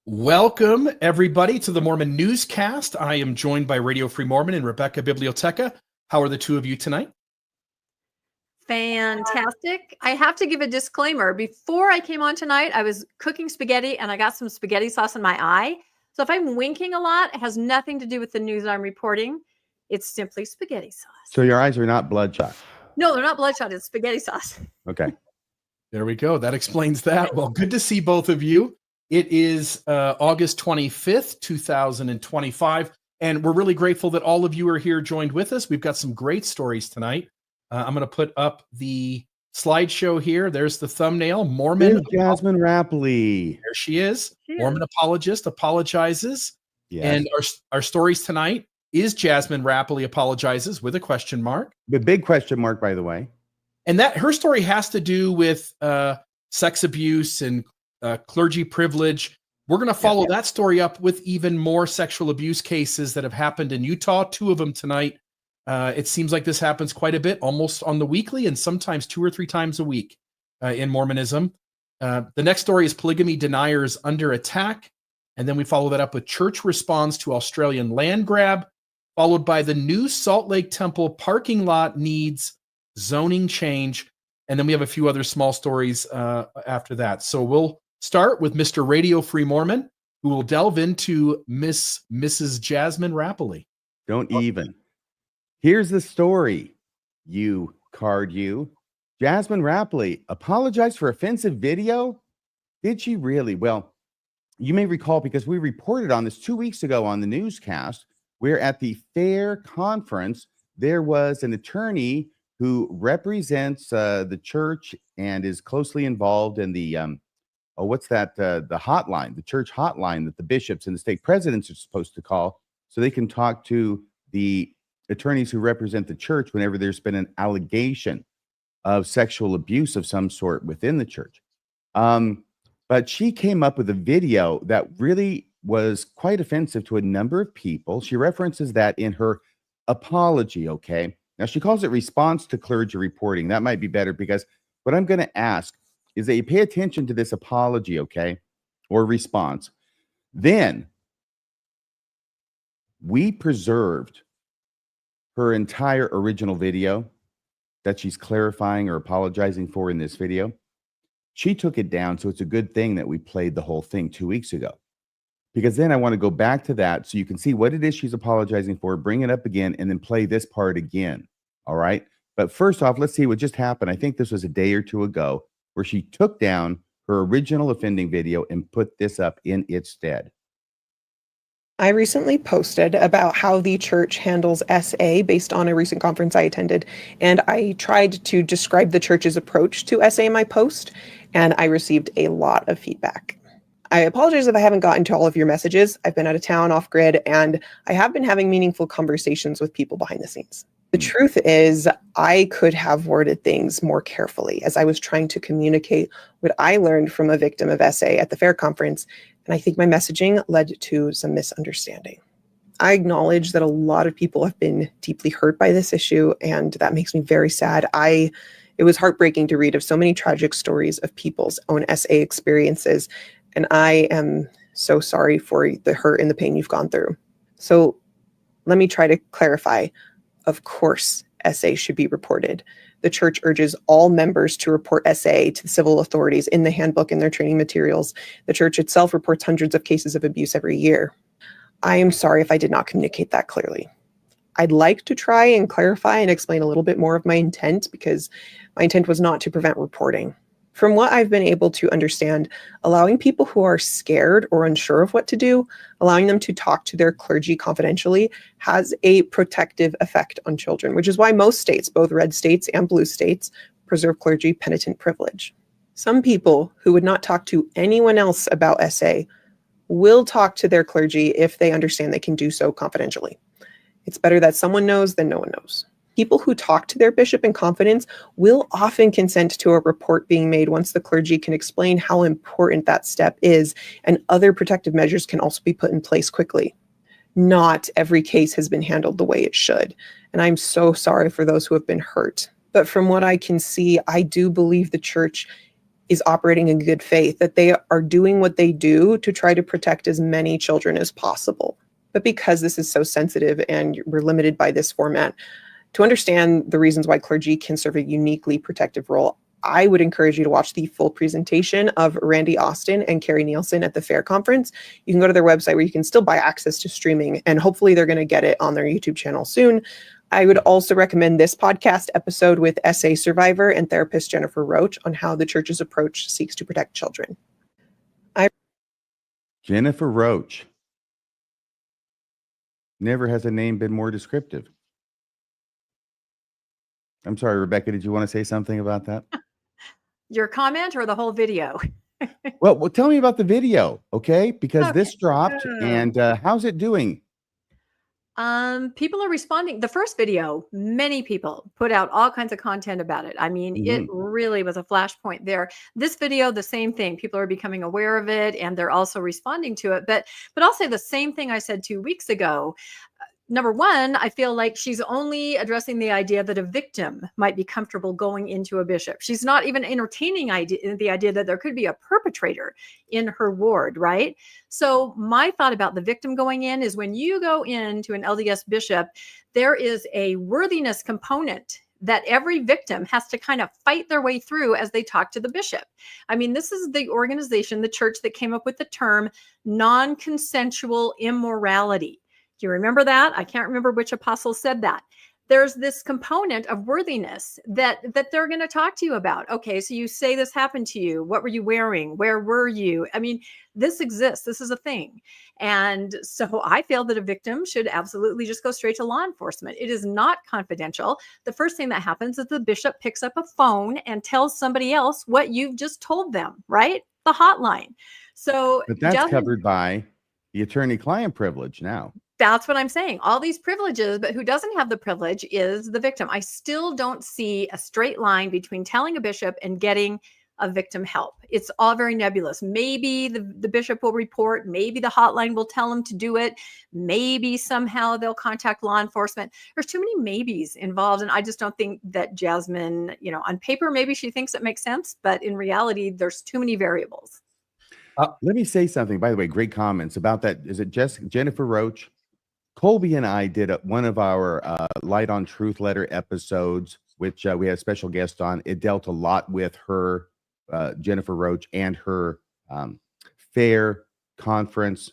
Welcome, everybody, to the Mormon Newscast. I am joined by Radio Free Mormon and Rebecca Biblioteca. How are the two of you tonight? Fantastic. I have to give a disclaimer. Before I came on tonight, I was cooking spaghetti and I got some spaghetti sauce in my eye. So if I'm winking a lot, it has nothing to do with the news I'm reporting. It's simply spaghetti sauce. So your eyes are not bloodshot? No, they're not bloodshot. It's spaghetti sauce. Okay. There we go. That explains that. Well, good to see both of you. It is August 25th, 2025, and we're really grateful that all of you are here joined with us. We've got some great stories tonight. I'm going to put up the slideshow here. There's the thumbnail. Mormon Jasmine Rappleye. There she is. Mormon Apologist apologizes. Yes. And our stories tonight is Jasmine Rappleye apologizes with a question mark. The big question mark, by the way. And that her story has to do with sex abuse and clergy privilege. We're going to follow that story up with even more sexual abuse cases that have happened in Utah, 2 of them tonight. It seems like this happens quite a bit, almost on the weekly, and sometimes 2 or 3 times a week in Mormonism. The next story is polygamy deniers under attack. And then we follow that up with church response to Australian land grab, followed by the new Salt Lake Temple parking lot needs zoning change. And then we have a few other small stories after that. So we'll start with Mr. Radio Free Mormon, who will delve into Mrs. Jasmine Rappleye. Don't even. Here's the story. You. Jasmine Rappleye apologized for offensive video? Did she really? Well, you may recall because we reported on this 2 weeks ago on the newscast, where at the FAIR conference, there was an attorney who represents the church and is closely involved in the the hotline, the church hotline that the bishops and the stake presidents are supposed to call so they can talk to the attorneys who represent the church whenever there's been an allegation of sexual abuse of some sort within the church. But she came up with a video that really was quite offensive to a number of people. She references that in her apology, okay? Now, she calls it response to clergy reporting. That might be better because what I'm going to ask is that you pay attention to this apology, okay, or response. Then we preserved her entire original video that she's clarifying or apologizing for in this video. She took it down, so it's a good thing that we played the whole thing 2 weeks ago. Because then I want to go back to that so you can see what it is she's apologizing for, bring it up again, and then play this part again, all right? But first off, let's see what just happened. I think this was a day or 2 ago, where she took down her original offending video and put this up in its stead. I recently posted about how the church handles SA based on a recent conference I attended, and I tried to describe the church's approach to SA in my post, and I received a lot of feedback. I apologize if I haven't gotten to all of your messages. I've been out of town, off grid, and I have been having meaningful conversations with people behind the scenes. The truth is, I could have worded things more carefully as I was trying to communicate what I learned from a victim of SA at the FAIR conference, and I think my messaging led to some misunderstanding. I acknowledge that a lot of people have been deeply hurt by this issue, and that makes me very sad. It was heartbreaking to read of so many tragic stories of people's own SA experiences, and I am so sorry for the hurt and the pain you've gone through. So let me try to clarify. Of course, SA should be reported. The church urges all members to report SA to the civil authorities in the handbook and their training materials. The church itself reports hundreds of cases of abuse every year. I am sorry if I did not communicate that clearly. I'd like to try and clarify and explain a little bit more of my intent, because my intent was not to prevent reporting. From what I've been able to understand, allowing people who are scared or unsure of what to do, allowing them to talk to their clergy confidentially, has a protective effect on children, which is why most states, both red states and blue states, preserve clergy penitent privilege. Some people who would not talk to anyone else about SA will talk to their clergy if they understand they can do so confidentially. It's better that someone knows than no one knows. People who talk to their bishop in confidence will often consent to a report being made once the clergy can explain how important that step is, and other protective measures can also be put in place quickly. Not every case has been handled the way it should, and I'm so sorry for those who have been hurt. But from what I can see, I do believe the church is operating in good faith, that they are doing what they do to try to protect as many children as possible. But because this is so sensitive and we're limited by this format, to understand the reasons why clergy can serve a uniquely protective role, I would encourage you to watch the full presentation of Randy Austin and Carrie Nielsen at the FAIR conference. You can go to their website where you can still buy access to streaming, and hopefully they're going to get it on their YouTube channel soon. I would also recommend this podcast episode with SA survivor and therapist Jennifer Roach on how the church's approach seeks to protect children. Jennifer Roach. Never has a name been more descriptive. I'm sorry, Rebecca, did you want to say something about that? Your comment or the whole video? Well, tell me about the video, okay? Because this dropped, and how's it doing? People are responding. The first video, many people put out all kinds of content about it. I mean, it really was a flashpoint there. This video, the same thing. People are becoming aware of it, and they're also responding to it. But I'll say the same thing I said 2 weeks ago. Number one, I feel like she's only addressing the idea that a victim might be comfortable going into a bishop. She's not even entertaining the idea that there could be a perpetrator in her ward, right? So my thought about the victim going in is when you go into an LDS bishop, there is a worthiness component that every victim has to kind of fight their way through as they talk to the bishop. I mean, this is the organization, the church, that came up with the term non-consensual immorality. Do you remember that? I can't remember which apostle said that. There's this component of worthiness that they're going to talk to you about. Okay, so you say this happened to you. What were you wearing? Where were you? I mean, this exists. This is a thing. And so I feel that a victim should absolutely just go straight to law enforcement. It is not confidential. The first thing that happens is the bishop picks up a phone and tells somebody else what you've just told them, right? The hotline. So but that's covered by the attorney-client privilege now. That's what I'm saying. All these privileges, but who doesn't have the privilege is the victim. I still don't see a straight line between telling a bishop and getting a victim help. It's all very nebulous. Maybe the bishop will report. Maybe the hotline will tell them to do it. Maybe somehow they'll contact law enforcement. There's too many maybes involved. And I just don't think that Jasmine, on paper, maybe she thinks it makes sense, but in reality, there's too many variables. Let me say something, by the way, great comments about that. Is it Jennifer Roach? Colby and I did one of our Light on Truth letter episodes, which we had a special guest on. It dealt a lot with her, Jennifer Roach, and her FAIR conference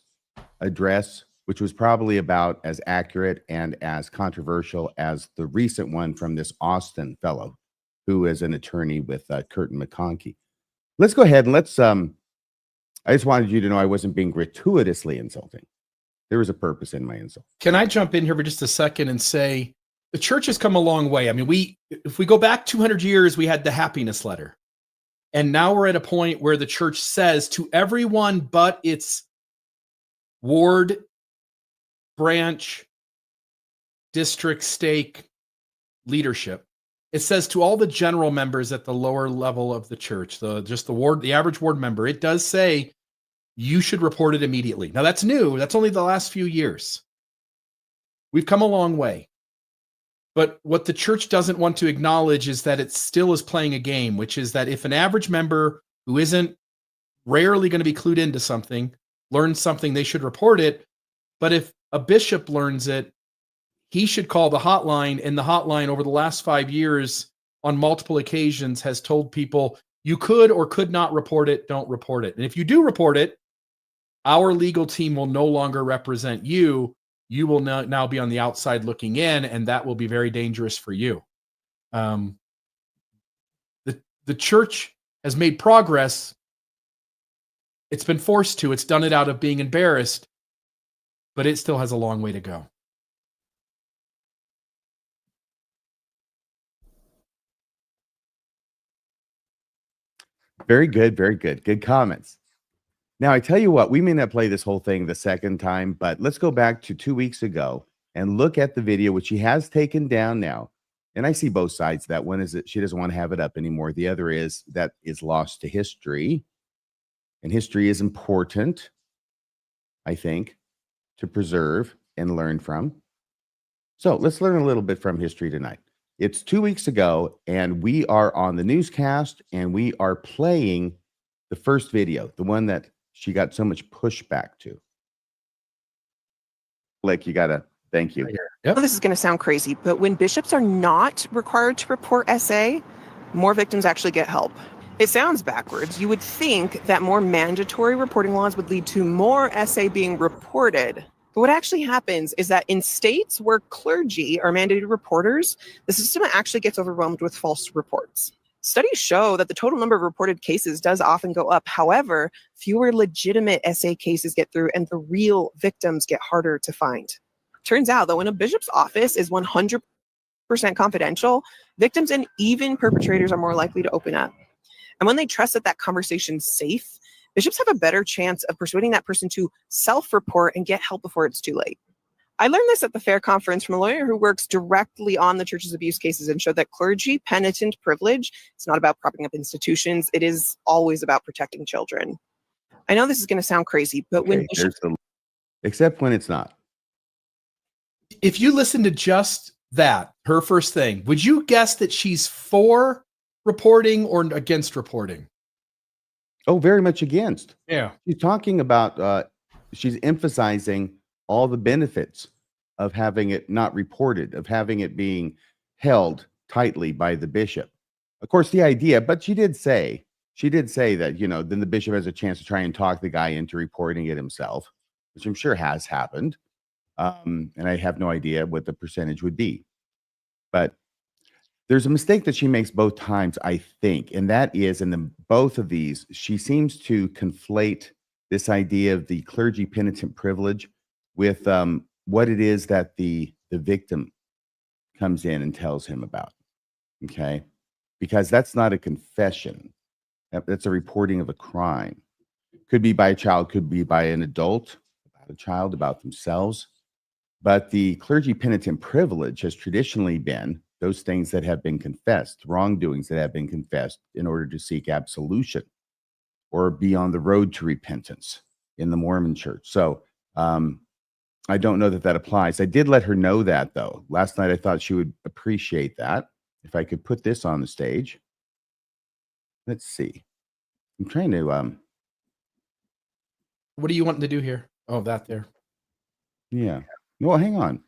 address, which was probably about as accurate and as controversial as the recent one from this Austin fellow, who is an attorney with Curtin McConkie. Let's go ahead and let's, I just wanted you to know I wasn't being gratuitously insulting. There was a purpose in my insult. Can I jump in here for just a second and say the church has come a long way? I mean, if we go back 200 years, we had the happiness letter. And now we're at a point where the church says to everyone but its ward, branch, district, stake leadership, it says to all the general members at the lower level of the church, the average ward member, it does say you should report it immediately. Now that's new. That's only the last few years. We've come a long way. But what the church doesn't want to acknowledge is that it still is playing a game, which is that if an average member who isn't rarely going to be clued into something, learns something, they should report it. But if a bishop learns it, he should call the hotline, and the hotline over the last 5 years on multiple occasions has told people you could or could not report it, don't report it. And if you do report it, our legal team will no longer represent you. You will now be on the outside looking in, and that will be very dangerous for you. The church has made progress. It's been forced to. It's done it out of being embarrassed, but it still has a long way to go. Very good, very good. Good comments. Now, I tell you what, we may not play this whole thing the second time, but let's go back to 2 weeks ago and look at the video, which she has taken down now. And I see both sides. That one is that she doesn't want to have it up anymore. The other is that is lost to history. And history is important, I think, to preserve and learn from. So let's learn a little bit from history tonight. It's 2 weeks ago, and we are on the newscast, and we are playing the first video, the one that she got so much pushback to. Blake, you gotta, thank you. Right here. I Yep. know this is going to sound crazy, but when bishops are not required to report SA, more victims actually get help. It sounds backwards. You would think that more mandatory reporting laws would lead to more SA being reported. But what actually happens is that in states where clergy are mandated reporters, the system actually gets overwhelmed with false reports. Studies show that the total number of reported cases does often go up. However, fewer legitimate SA cases get through, and the real victims get harder to find. Turns out that when a bishop's office is 100% confidential, victims and even perpetrators are more likely to open up. And when they trust that that conversation's safe, bishops have a better chance of persuading that person to self-report and get help before it's too late. I learned this at the FAIR conference from a lawyer who works directly on the church's abuse cases and showed that clergy penitent privilege is not about propping up institutions. It is always about protecting children. I know this is going to sound crazy, but when bishops... Except when it's not. If you listen to just that, her first thing, would you guess that she's for reporting or against reporting? Oh, very much against. Yeah. She's talking about, she's emphasizing all the benefits of having it not reported, of having it being held tightly by the bishop. Of course, the idea, but she did say that, you know, then the bishop has a chance to try and talk the guy into reporting it himself, which I'm sure has happened. And I have no idea what the percentage would be. But there's a mistake that she makes both times, I think, and that is in both of these, she seems to conflate this idea of the clergy penitent privilege with what it is that the victim comes in and tells him about. Okay, because that's not a confession. That's a reporting of a crime. Could be by a child, could be by an adult, about a child, about themselves. But the clergy penitent privilege has traditionally been those things that have been confessed, wrongdoings that have been confessed in order to seek absolution or be on the road to repentance in the Mormon church. So I don't know that that applies. I did let her know that, though. Last night, I thought she would appreciate that. If I could put this on the stage. Let's see. I'm trying to... What do you want to do here? Oh, that there. Yeah. Well, hang on.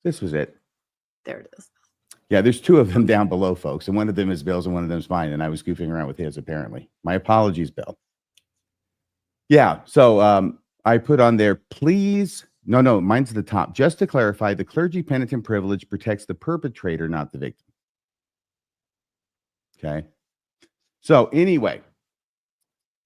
This was it. There it is. Yeah, there's two of them down below, folks. And one of them is Bill's and one of them is mine. And I was goofing around with his, apparently. My apologies, Bill. Yeah, so I put on there, please. No, mine's at the top. Just to clarify, the clergy penitent privilege protects the perpetrator, not the victim. Okay. So anyway,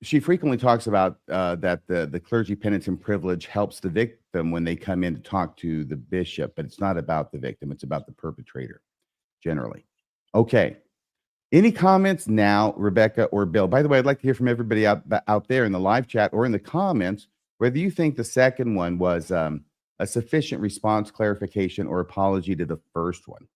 she frequently talks about that the clergy penitent privilege helps the victim when they come in to talk to the bishop, but it's not about the victim. It's about the perpetrator generally. Okay. Any comments now, Rebecca or Bill? By the way, I'd like to hear from everybody out there in the live chat or in the comments, whether you think the second one was a sufficient response, clarification, or apology to the first one.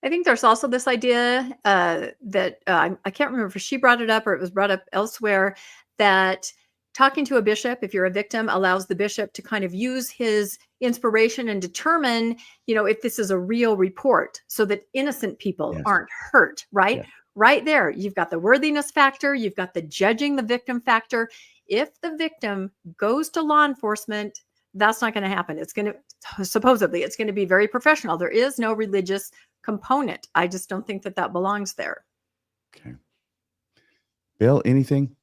I think there's also this idea that I can't remember if she brought it up or it was brought up elsewhere, that talking to a bishop, if you're a victim, allows the bishop to kind of use his inspiration and determine, you know, if this is a real report so that innocent people aren't hurt, right? Yes. Right there, you've got the worthiness factor, you've got the judging the victim factor. If the victim goes to law enforcement, that's not going to happen. It's going to, supposedly, it's going to be very professional. There is no religious component. I just don't think that that belongs there. Okay. Bill, anything?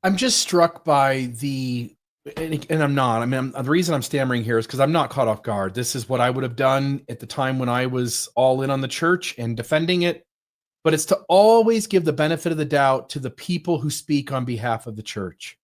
I'm just struck by the, and I'm not, I mean, the reason I'm stammering here is because I'm not caught off guard. This is what I would have done at the time when I was all in on the church and defending it. But it's to always give the benefit of the doubt to the people who speak on behalf of the church.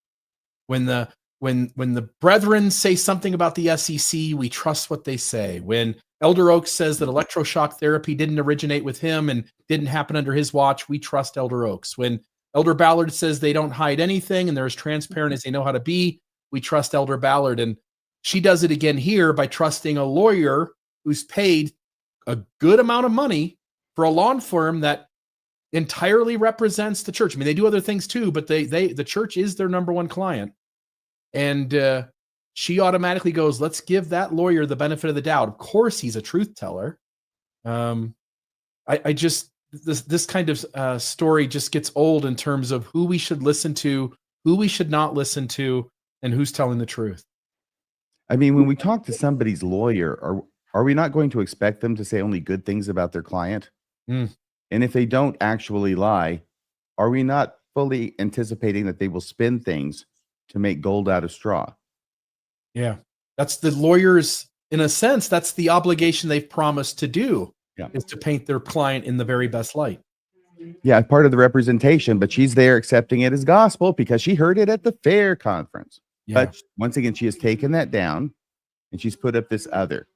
When the brethren say something about the SEC, we trust what they say. When Elder Oaks says that electroshock therapy didn't originate with him and didn't happen under his watch, we trust Elder Oaks. When Elder Ballard says they don't hide anything and they're as transparent as they know how to be, we trust Elder Ballard. And she does it again here by trusting a lawyer who's paid a good amount of money for a law firm that entirely represents the church. I mean, they do other things too, but the church is their number one client. And she automatically goes, let's give that lawyer the benefit of the doubt. Of course, he's a truth teller. I just, this kind of story just gets old in terms of who we should listen to, who we should not listen to, and who's telling the truth. I mean, when we talk to somebody's lawyer, are we not going to expect them to say only good things about their client? Mm. And if they don't actually lie, are we not fully anticipating that they will spin things to make gold out of straw? Yeah. That's the lawyers, in a sense, that's the obligation they've promised to do, is to paint their client in the very best light. Yeah, part of the representation, but she's there accepting it as gospel because she heard it at the fair conference. Yeah. But once again, she has taken that down and she's put up this other.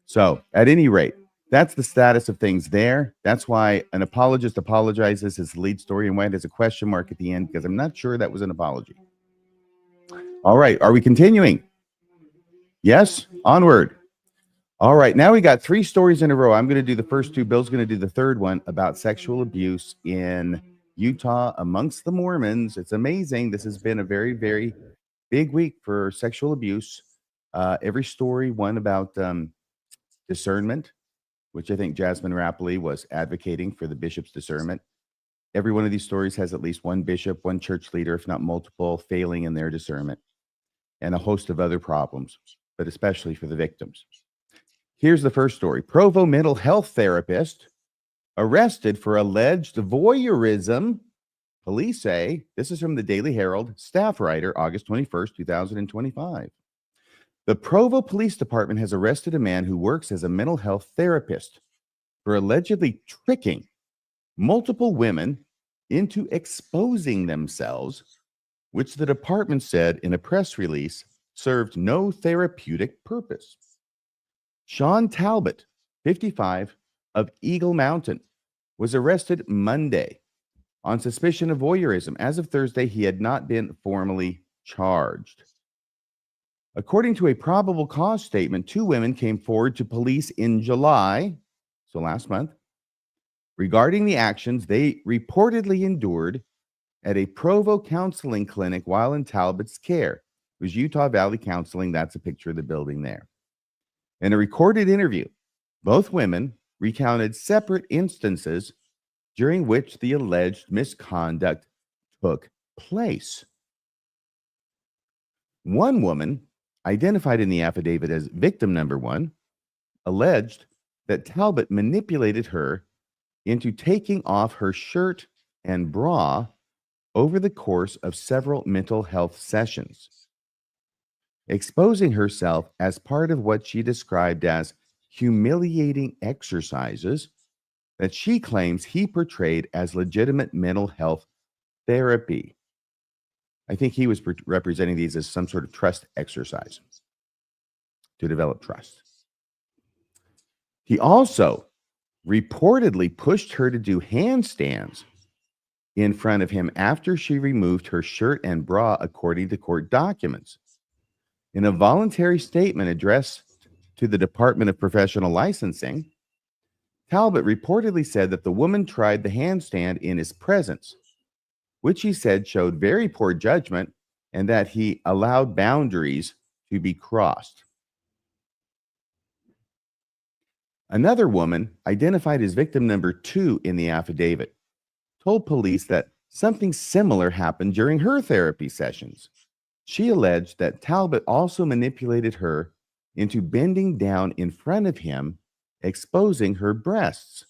So at any rate, that's the status of things there. That's why an apologist apologizes is the lead story and why there's a question mark at the end, because I'm not sure that was an apology. All right. Are we continuing? Yes. Onward. All right. Now we got 3 stories in a row. I'm going to do the first 2. Bill's going to do the third one about sexual abuse in Utah amongst the Mormons. It's amazing. This has been a very, very big week for sexual abuse. Every story, one about discernment, which I think Jasmine Rappleye was advocating for the bishop's discernment. Every one of these stories has at least one bishop, one church leader, if not multiple, failing in their discernment, and a host of other problems, but especially for the victims. Here's the first story. Provo mental health therapist arrested for alleged voyeurism. Police say, this is from the Daily Herald, staff writer, August 21st, 2025. The Provo Police Department has arrested a man who works as a mental health therapist for allegedly tricking multiple women into exposing themselves, which the department said in a press release served no therapeutic purpose. Shawn Talbott, 55, of Eagle Mountain, was arrested Monday on suspicion of voyeurism. As of Thursday, he had not been formally charged. According to a probable cause statement, 2 women came forward to police in July, so last month, regarding the actions they reportedly endured at a Provo counseling clinic while in Talbott's care. It was Utah Valley Counseling. That's a picture of the building there. In a recorded interview, both women recounted separate instances during which the alleged misconduct took place. One woman, identified in the affidavit as victim number 1, alleged that Talbott manipulated her into taking off her shirt and bra over the course of several mental health sessions, exposing herself as part of what she described as humiliating exercises that she claims he portrayed as legitimate mental health therapy. I think he was representing these as some sort of trust exercise to develop trust. He also reportedly pushed her to do handstands in front of him after she removed her shirt and bra, according to court documents. In a voluntary statement addressed to the Department of Professional Licensing, Talbot reportedly said that the woman tried the handstand in his presence, which he said showed very poor judgment and that he allowed boundaries to be crossed. Another woman, identified as victim number 2 in the affidavit, told police that something similar happened during her therapy sessions. She alleged that Talbot also manipulated her into bending down in front of him, exposing her breasts.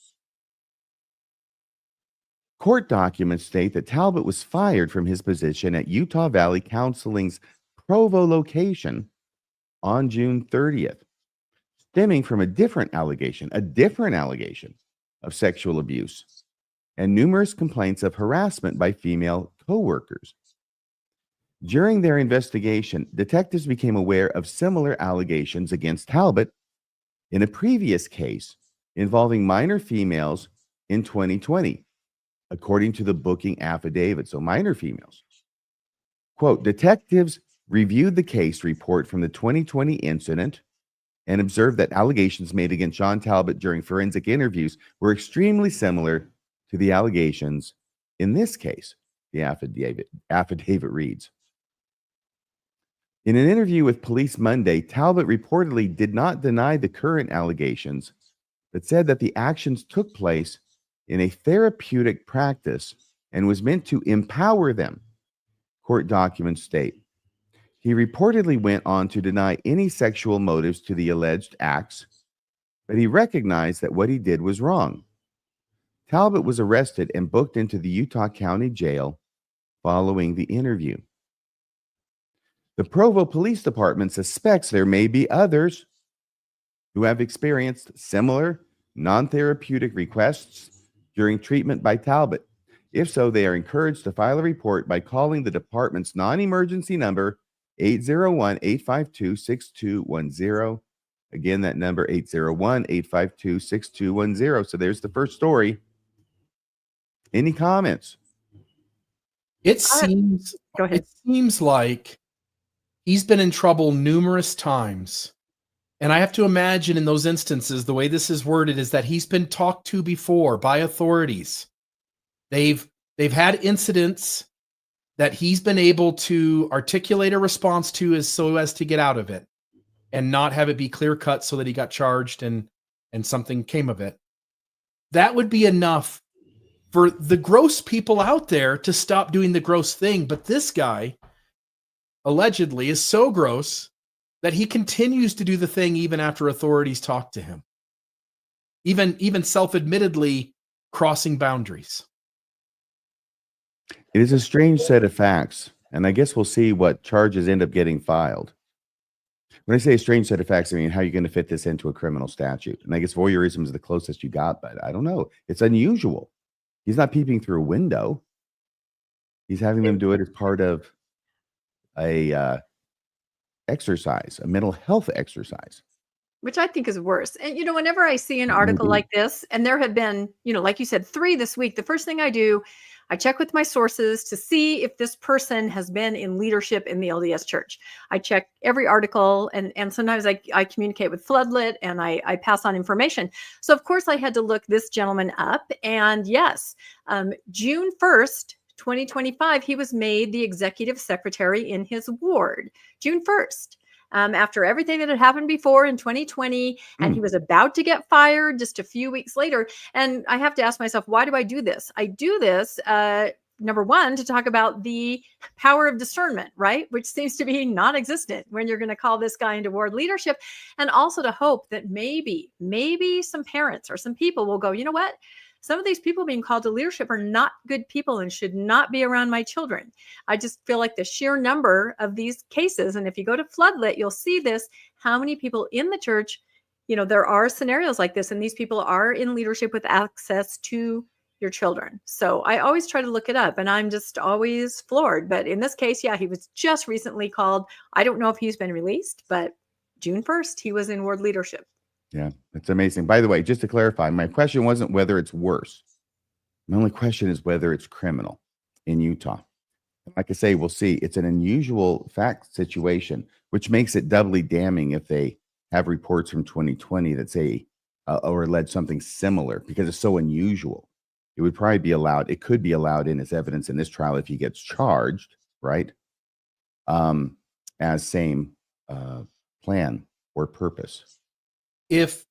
Court documents state that Talbot was fired from his position at Utah Valley Counseling's Provo location on June 30th, stemming from a different allegation of sexual abuse and numerous complaints of harassment by female co-workers. During their investigation, detectives became aware of similar allegations against Talbot in a previous case involving minor females in 2020, according to the booking affidavit. So minor females. Quote, detectives reviewed the case report from the 2020 incident and observed that allegations made against Shawn Talbot during forensic interviews were extremely similar to the allegations in this case, the affidavit reads. In an interview with Police Monday, Talbot reportedly did not deny the current allegations, but said that the actions took place in a therapeutic practice and was meant to empower them, court documents state. He reportedly went on to deny any sexual motives to the alleged acts, but he recognized that what he did was wrong. Talbot was arrested and booked into the Utah County Jail following the interview. The Provo Police Department suspects there may be others who have experienced similar non-therapeutic requests during treatment by Talbot. If so, they are encouraged to file a report by calling the department's non-emergency number 801-852-6210. Again, that number 801-852-6210. So there's the first story. Any comments? It seems Go ahead. It seems like he's been in trouble numerous times. And I have to imagine in those instances, the way this is worded is that he's been talked to before by authorities. They've had incidents that he's been able to articulate a response to so as to get out of it and not have it be clear cut so that he got charged and something came of it. That would be enough for the gross people out there to stop doing the gross thing. But this guy allegedly is so gross that he continues to do the thing even after authorities talk to him. Even self-admittedly crossing boundaries. It is a strange set of facts, and I guess we'll see what charges end up getting filed. When I say a strange set of facts, I mean, how are you going to fit this into a criminal statute? And I guess voyeurism is the closest you got, but I don't know. It's unusual. He's not peeping through a window. He's having them do it as part of a exercise, a mental health exercise. Which I think is worse. And, whenever I see an article like this, and there have been, like you said, 3 this week, the first thing I do, I check with my sources to see if this person has been in leadership in the LDS church. I check every article, and sometimes I communicate with Floodlit, and I pass on information. So, of course, I had to look this gentleman up. And yes, June 1st, 2025, he was made the executive secretary in his ward. June 1st. After everything that had happened before in 2020, and he was about to get fired just a few weeks later. And I have to ask myself, why do I do this? I do this, number one, to talk about the power of discernment, right? Which seems to be non-existent when you're going to call this guy into ward leadership. And also to hope that maybe some parents or some people will go, you know what? Some of these people being called to leadership are not good people and should not be around my children. I just feel like the sheer number of these cases, and if you go to Floodlit, you'll see this, how many people in the church, there are scenarios like this, and these people are in leadership with access to your children. So I always try to look it up, and I'm just always floored. But in this case, yeah, he was just recently called. I don't know if he's been released, but June 1st, he was in ward leadership. Yeah, it's amazing. By the way, just to clarify, my question wasn't whether it's worse. My only question is whether it's criminal in Utah. Like I say, we'll see. It's an unusual fact situation, which makes it doubly damning if they have reports from 2020 that say or allege something similar, because it's so unusual. It would probably be allowed. It could be allowed in as evidence in this trial if he gets charged, right? As same plan or purpose. If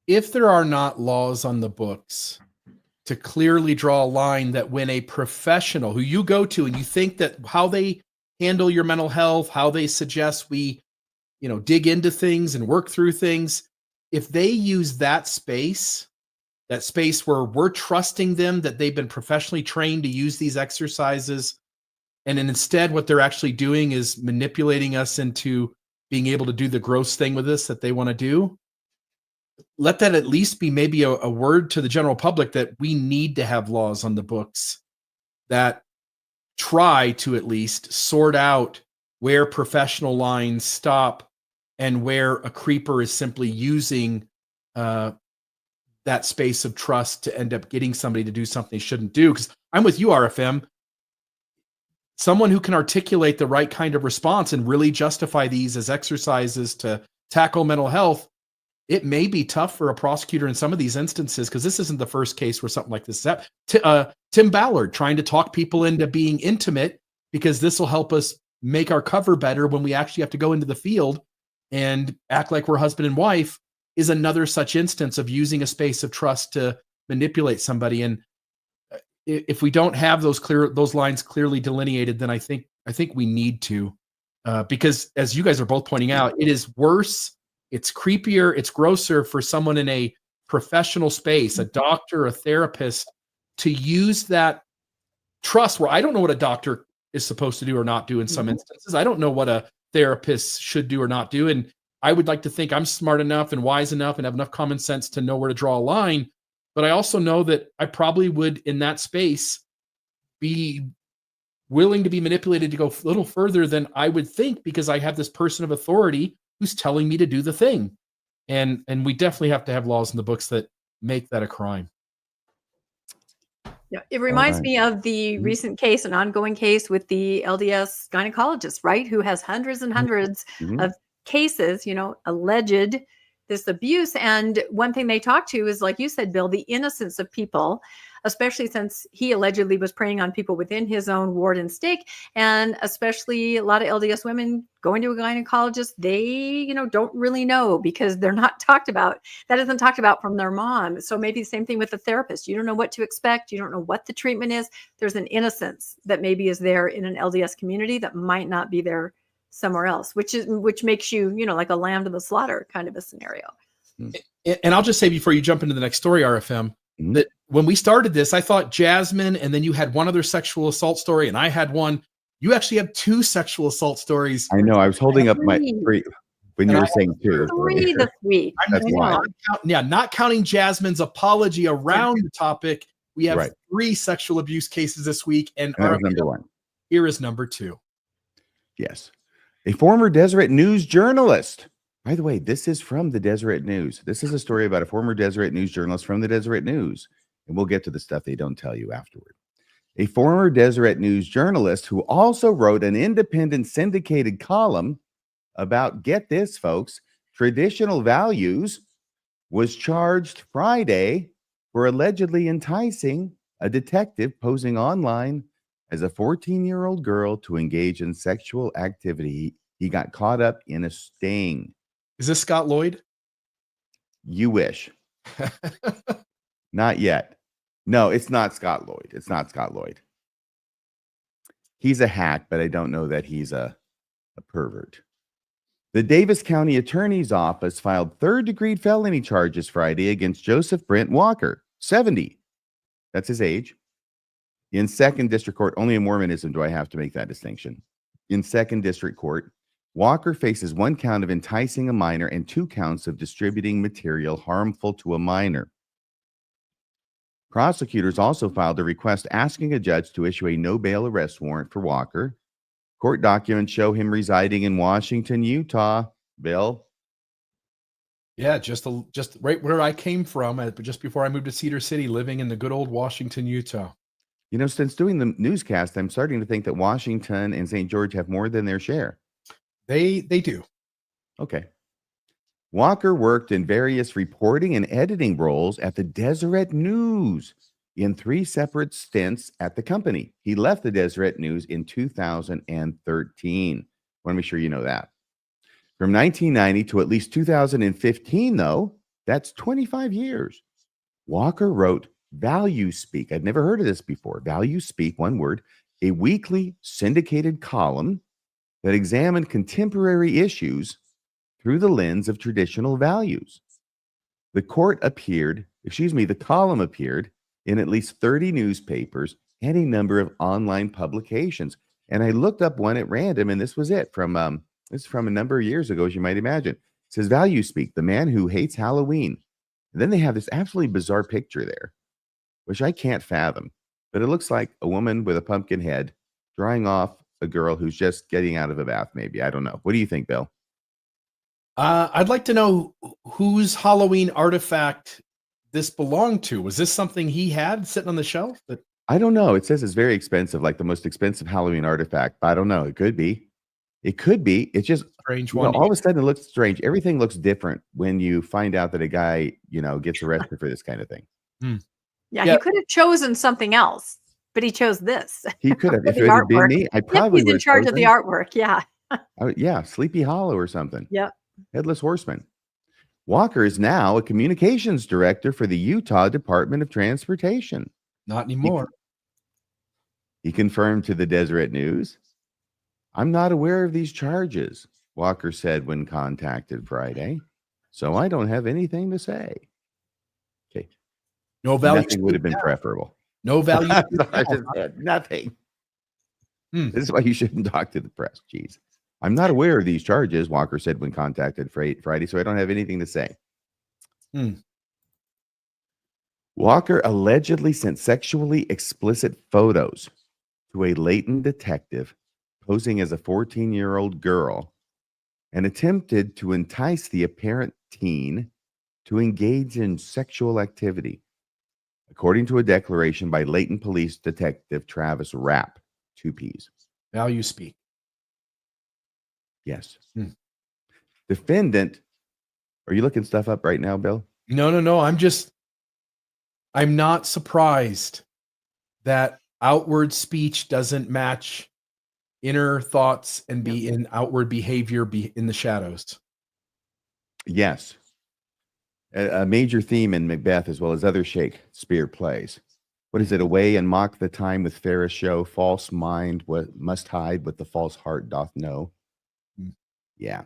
there are not laws on the books to clearly draw a line that when a professional who you go to and you think that how they handle your mental health, how they suggest we, dig into things and work through things, if they use that space where we're trusting them that they've been professionally trained to use these exercises, and then instead what they're actually doing is manipulating us into being able to do the gross thing with us that they want to do, let that at least be maybe a word to the general public that we need to have laws on the books that try to at least sort out where professional lines stop and where a creeper is simply using that space of trust to end up getting somebody to do something they shouldn't do. Because I'm with you, RFM. Someone who can articulate the right kind of response and really justify these as exercises to tackle mental health, it may be tough for a prosecutor in some of these instances, because this isn't the first case where something like this is happening. Tim Ballard trying to talk people into being intimate because this will help us make our cover better when we actually have to go into the field and act like we're husband and wife is another such instance of using a space of trust to manipulate somebody. And if we don't have those lines clearly delineated, then I think we need to, because as you guys are both pointing out, it is worse, it's creepier, it's grosser for someone in a professional space, a doctor, a therapist, to use that trust where I don't know what a doctor is supposed to do or not do in some instances. I don't know what a therapist should do or not do. And I would like to think I'm smart enough and wise enough and have enough common sense to know where to draw a line. But I also know that I probably would, in that space, be willing to be manipulated to go a little further than I would think, because I have this person of authority who's telling me to do the thing. And we definitely have to have laws in the books that make that a crime. Yeah, it reminds me of the recent case, an ongoing case with the LDS gynecologist, right? Who has hundreds and hundreds of cases, alleged this abuse. And one thing they talk to is, like you said, Bill, the innocence of people, especially since he allegedly was preying on people within his own ward and stake. And especially a lot of LDS women going to a gynecologist, they, don't really know, because they're not talked about. That isn't talked about from their mom. So maybe the same thing with the therapist. You don't know what to expect. You don't know what the treatment is. There's an innocence that maybe is there in an LDS community that might not be there somewhere else, which makes you, like a lamb to the slaughter kind of a scenario. And I'll just say, before you jump into the next story, RFM, that when we started this, I thought Jasmine, and then you had one other sexual assault story, and I had one. You actually have 2 sexual assault stories. I know. I was holding up my 3 when you were saying 2. 3 this week. That's why. Not counting Jasmine's apology around the topic. We have 3 sexual abuse cases this week, and that was number 1. Here is number 2. Yes. A former Deseret News journalist. By the way, this is from the Deseret News. This is a story about a former Deseret News journalist from the Deseret News. And we'll get to the stuff they don't tell you afterward. A former Deseret News journalist who also wrote an independent syndicated column about, get this, folks, traditional values, was charged Friday for allegedly enticing a detective posing online as a 14-year-old girl to engage in sexual activity. He got caught up in a sting. Is this Scott Lloyd? You wish. Not yet. No, it's not Scott Lloyd. It's not Scott Lloyd. He's a hack, but I don't know that he's a pervert. The Davis County Attorney's Office filed 3rd-degree felony charges Friday against Joseph Brent Walker, 70. That's his age. In 2nd District Court, only in Mormonism do I have to make that distinction. In 2nd District Court, Walker faces 1 count of enticing a minor and 2 counts of distributing material harmful to a minor. Prosecutors also filed a request asking a judge to issue a no-bail arrest warrant for Walker. Court documents show him residing in Washington, Utah. Bill? Yeah, just right where I came from, just before I moved to Cedar City, living in the good old Washington, Utah. Since doing the newscast, I'm starting to think that Washington and St. George have more than their share. They do. Okay. Walker worked in various reporting and editing roles at the Deseret News in 3 separate stints at the company. He left the Deseret News in 2013. Want to make sure you know that. From 1990 to at least 2015, though, that's 25 years. Walker wrote Value Speak. I'd never heard of this before. Value Speak, one word, a weekly syndicated column that examined contemporary issues through the lens of traditional values. The column appeared in at least 30 newspapers and a number of online publications. And I looked up one at random, and this was it from this is from a number of years ago, as you might imagine. It says Value Speak, the man who hates Halloween. And then they have this absolutely bizarre picture there, which I can't fathom. But it looks like a woman with a pumpkin head drying off a girl who's just getting out of a bath, maybe. I don't know. What do you think, Bill? I'd like to know whose Halloween artifact this belonged to. Was this something he had sitting on the shelf? I don't know. It says it's very expensive, like the most expensive Halloween artifact. I don't know. It could be. It could be. It's just strange one. All of a sudden, it looks strange. Everything looks different when you find out that a guy, gets arrested for this kind of thing. Yeah, he could have chosen something else. but he chose this. He could have. For If the it had been artwork. me, I If probably he's would in have charge of the chosen- artwork. Yeah. yeah, Sleepy Hollow or something. Yep. Headless Horseman. Walker is now a communications director for the Utah Department of Transportation. Not anymore. He confirmed to the Deseret News, "I'm not aware of these charges," Walker said when contacted Friday, "so I don't have anything to say." Okay. No value. Nothing would have been preferable. No value. I just said nothing. This is why you shouldn't talk to the press. Jeez. "I'm not aware of these charges," Walker said when contacted Friday, "so I don't have anything to say." Walker allegedly sent sexually explicit photos to a latent detective posing as a 14-year-old girl and attempted to entice the apparent teen to engage in sexual activity, according to a declaration by Layton Police Detective Travis Rapp, 2 Ps. Value speak. Yes. Defendant, are you looking stuff up right now, Bill? No. I'm not surprised that outward speech doesn't match inner thoughts and be in outward behavior in the shadows. Yes. A major theme in Macbeth, as well as other Shakespeare plays. What is it? "Away and mock the time with fairest show, false mind what must hide, what the false heart doth know." Yeah.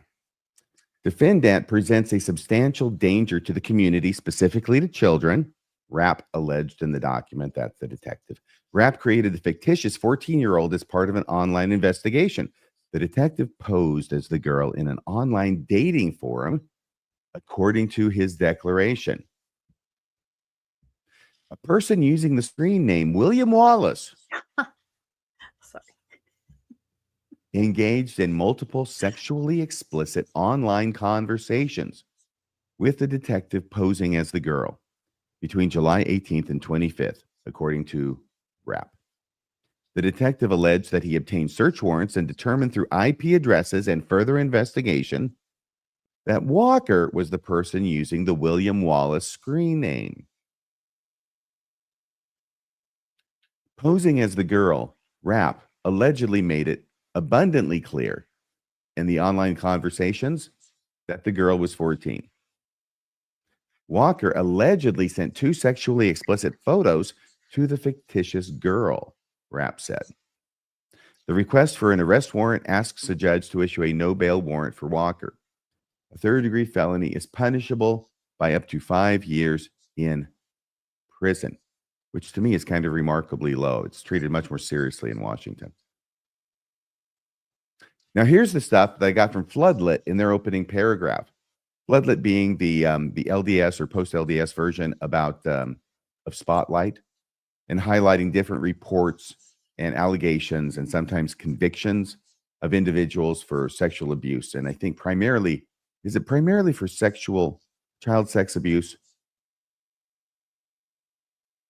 Defendant presents a substantial danger to the community, specifically to children. Rapp alleged in the document. That's the detective. Rapp created the fictitious 14-year-old as part of an online investigation. The detective posed as the girl in an online dating forum, according to his declaration. A person using the screen name William Wallace Sorry. engaged in multiple sexually explicit online conversations with the detective posing as the girl between July 18th and 25th, according to Rapp. The detective alleged that he obtained search warrants and determined through IP addresses and further investigation that Walker was the person using the William Wallace screen name. Posing as the girl, Rapp allegedly made it abundantly clear in the online conversations that the girl was 14. Walker allegedly sent 2 sexually explicit photos to the fictitious girl, Rapp said. The request for an arrest warrant asks a judge to issue a no bail warrant for Walker. A third-degree felony is punishable by up to 5 years in prison, which to me is kind of remarkably low. It's treated much more seriously in Washington. Now, here's the stuff that I got from Floodlit in their opening paragraph. Floodlit being the LDS or post-LDS version about of Spotlight, and highlighting different reports and allegations and sometimes convictions of individuals for sexual abuse. And I think primarily, is it primarily for child sex abuse?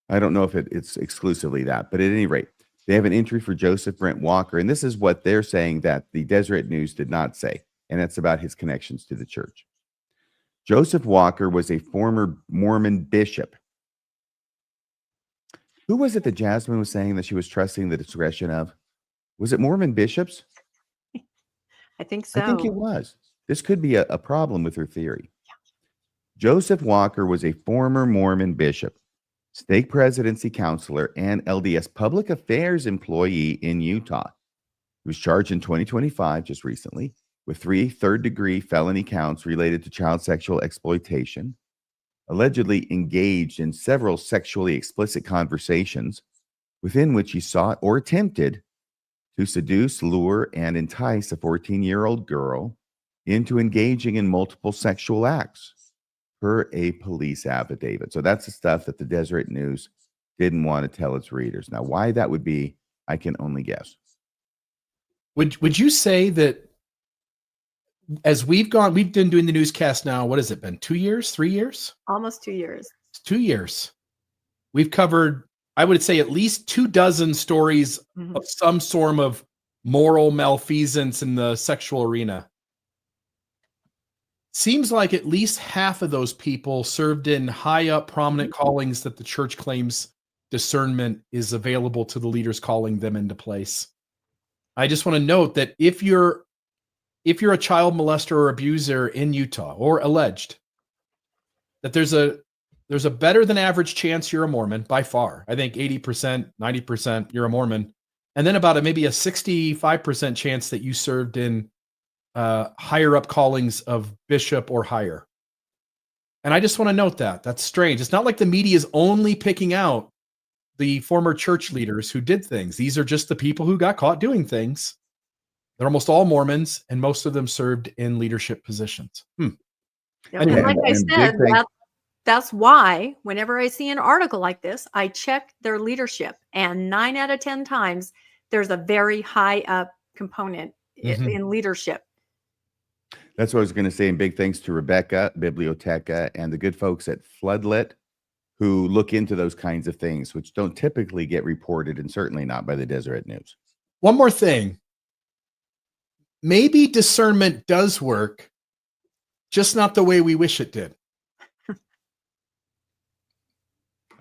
I don't know if it's exclusively that, but at any rate, they have an entry for Joseph Brent Walker. And this is what they're saying that the Deseret News did not say. And it's about his connections to the church. Joseph Walker was a former Mormon bishop. Who was it that Jasmine was saying that she was trusting the discretion of? Was it Mormon bishops? I think so. I think it was. This could be a problem with her theory. Yeah. Joseph Walker was a former Mormon bishop, stake presidency counselor, and LDS public affairs employee in Utah. He was charged in 2025, just recently, with 3 third-degree felony counts related to child sexual exploitation, allegedly engaged in several sexually explicit conversations within which he sought or attempted to seduce, lure, and entice a 14-year-old girl into engaging in multiple sexual acts, per a police affidavit. So that's the stuff that the Deseret News didn't want to tell its readers. Now, why that would be, I can only guess. Would you say that as we've been doing the newscast now, what has it been? 2 years, 3 years? Almost 2 years. 2 years. We've covered, I would say, at least 24 stories of some sort of moral malfeasance in the sexual arena. Seems like at least half of those people served in high up prominent callings that the church claims discernment is available to the leaders calling them into place. I just want to note that if you're a child molester or abuser in Utah, or alleged, that there's a better than average chance you're a Mormon by far. I think 80%, 90% you're a Mormon. And then about maybe a 65% chance that you served in higher up callings of bishop or higher. And I just want to note that. That's strange. It's not like the media is only picking out the former church leaders who did things. These are just the people who got caught doing things. They're almost all Mormons, and most of them served in leadership positions. Yeah, Anyway, and like I and big said, thanks- that's why whenever I see an article like this, I check their leadership, and 9 out of 10 times there's a very high up component in leadership. That's what I was going to say. And big thanks to Rebecca, Biblioteca, and the good folks at Floodlit who look into those kinds of things, which don't typically get reported, and certainly not by the Deseret News. One more thing. Maybe discernment does work, just not the way we wish it did.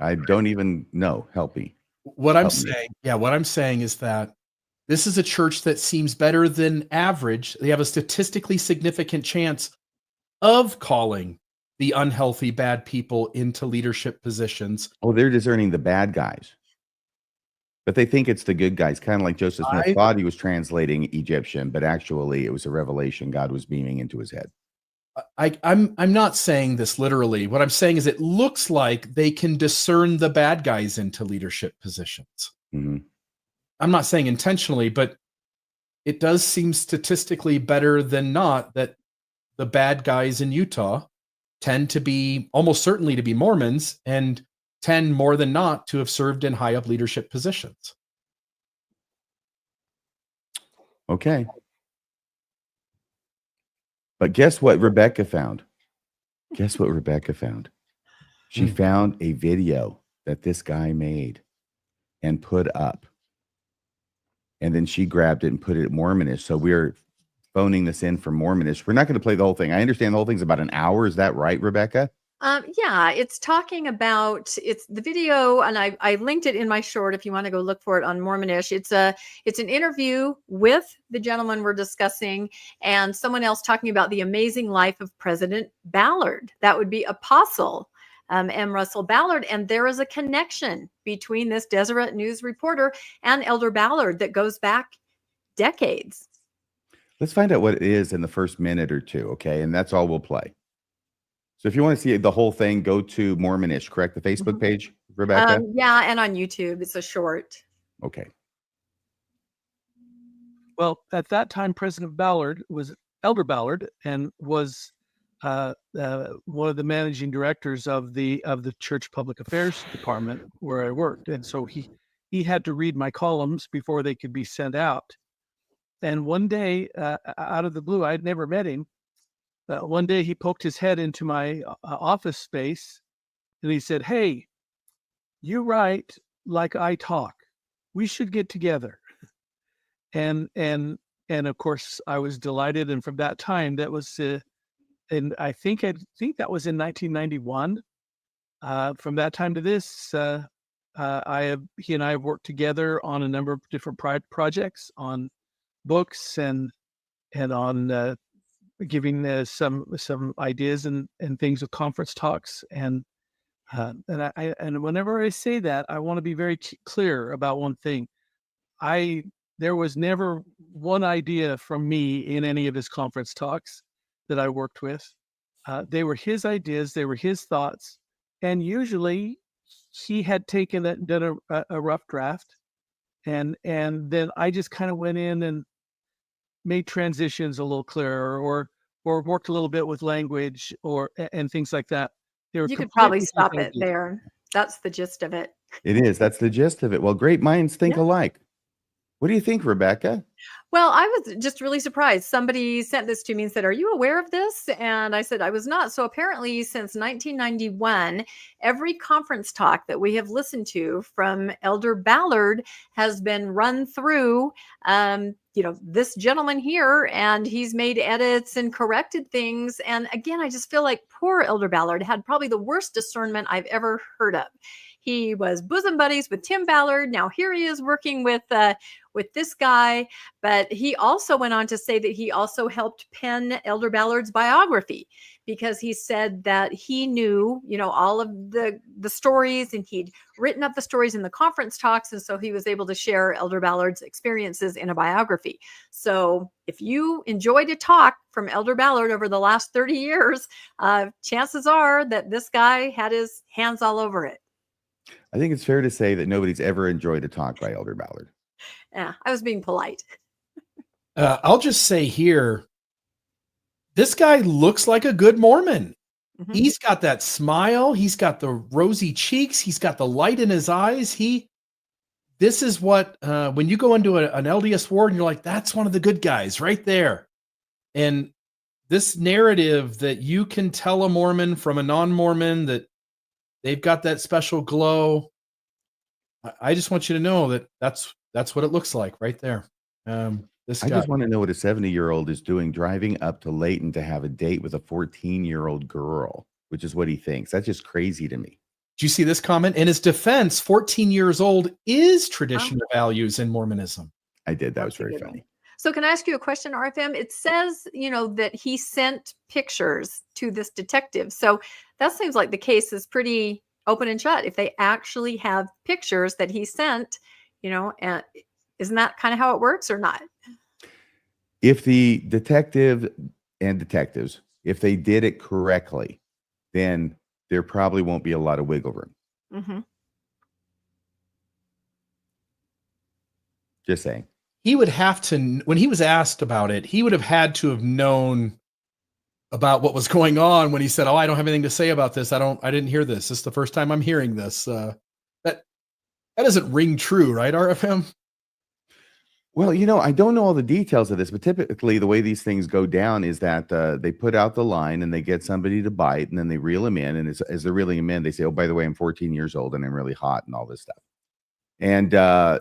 I don't even know. Help me. What I'm Help me. saying is that this is a church that seems better than average. They have a statistically significant chance of calling the unhealthy, bad people into leadership positions. Oh, they're discerning the bad guys, but they think it's the good guys, kind of like Joseph Smith thought he was translating Egyptian, but actually it was a revelation God was beaming into his head. I'm not saying this literally. What I'm saying is it looks like they can discern the bad guys into leadership positions. Mm-hmm. I'm not saying intentionally, but it does seem statistically better than not that the bad guys in Utah tend to be almost certainly to be Mormons and tend more than not to have served in high up leadership positions. Okay. But guess what Rebecca found? Guess what Rebecca found? She found a video that this guy made and put up. And then she grabbed it and put it at Mormonish. So we're phoning this in from Mormonish. We're not going to play the whole thing. I understand the whole thing's about an hour. Is that right, Rebecca? Yeah, it's talking about it's the video, and I linked it in my short if you want to go look for it on Mormonish. It's an interview with the gentleman we're discussing and someone else talking about the amazing life of President Ballard. That would be Apostle M. Russell Ballard, and there is a connection between this Deseret News reporter and Elder Ballard that goes back decades. Let's find out what it is in the first minute or two, okay? And that's all we'll play. So if you want to see the whole thing, go to Mormonish, correct? The Facebook page, Rebecca? Yeah, and on YouTube. It's a short. Okay. Well, at that time, President Ballard was Elder Ballard and was one of the managing directors of the church public affairs department where I worked. And so he had to read my columns before they could be sent out. And one day, out of the blue, I'd never met him. One day he poked his head into my office space and he said, "Hey, you write like I talk. We should get together." And of course I was delighted. And from that time, that was, and I think that was in 1991. From that time to this, he and I have worked together on a number of different projects, on books and on giving some ideas and things with conference talks. And whenever I say that, I want to be very clear about one thing. There was never one idea from me in any of his conference talks that I worked with. They were his ideas, they were his thoughts, and usually he had taken it and done a rough draft, and then I just kind of went in and made transitions a little clearer, or worked a little bit with language and things like that. You could probably stop it there. That's the gist of it. It is. That's the gist of it. Well, great minds think alike. What do you think, Rebecca? Well, I was just really surprised. Somebody sent this to me and said, "Are you aware of this?" And I said I was not. So apparently since 1991, every conference talk that we have listened to from Elder Ballard has been run through, this gentleman here, and he's made edits and corrected things. And again, I just feel like poor Elder Ballard had probably the worst discernment I've ever heard of. he was bosom buddies with Tim Ballard. Now here he is working with this guy. But he also went on to say that he also helped pen Elder Ballard's biography, because he said that he knew, all of the stories, and he'd written up the stories in the conference talks. And so he was able to share Elder Ballard's experiences in a biography. So if you enjoyed a talk from Elder Ballard over the last 30 years, chances are that this guy had his hands all over it. I think it's fair to say that nobody's ever enjoyed a talk by Elder Ballard. Yeah, I was being polite. I'll just say here, this guy looks like a good Mormon. Mhm. He's got that smile. He's got the rosy cheeks. He's got the light in his eyes. This is what, when you go into an LDS ward and you're like, that's one of the good guys right there. And this narrative that you can tell a Mormon from a non-Mormon that they've got that special glow. I just want you to know that that's what it looks like right there. This I guy. just want to know what a 70-year-old is doing driving up to Layton to have a date with a 14-year-old girl, which is what he thinks. That's just crazy to me. Did you see this comment? In his defense, 14 years old is traditional values in Mormonism. I did. That was That's a very good funny. one. So can I ask you a question, RFM? It says, that he sent pictures to this detective. So that seems like the case is pretty open and shut. If they actually have pictures that he sent, and isn't that kind of how it works or not? If the detective and detectives, if they did it correctly, then there probably won't be a lot of wiggle room. Mm-hmm. Just saying. He would have to, when he was asked about it, he would have had to have known about what was going on when he said, "Oh, I don't have anything to say about this. I didn't hear this. This is the first time I'm hearing this." That doesn't ring true, right, RFM? Well, I don't know all the details of this, but typically the way these things go down is that they put out the line and they get somebody to bite, and then they reel him in. And as they're reeling him in, they say, "Oh, by the way, I'm 14 years old and I'm really hot," and all this stuff. And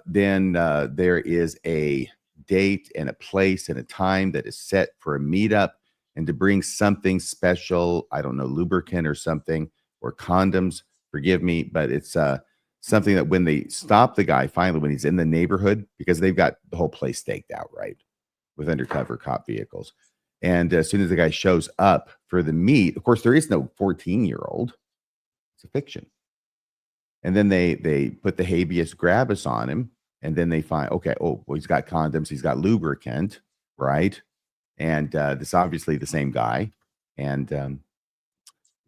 then there is a date and a place and a time that is set for a meetup, and to bring something special. I don't know, lubricant or something, or condoms. Forgive me, but it's something that when they stop the guy finally, when he's in the neighborhood, because they've got the whole place staked out, right, with undercover cop vehicles. And as soon as the guy shows up for the meet, of course, there is no 14-year-old. It's a fiction. And then they put the habeas corpus on him, and then they find, okay, oh, well, he's got condoms, he's got lubricant, right? And this is obviously the same guy. And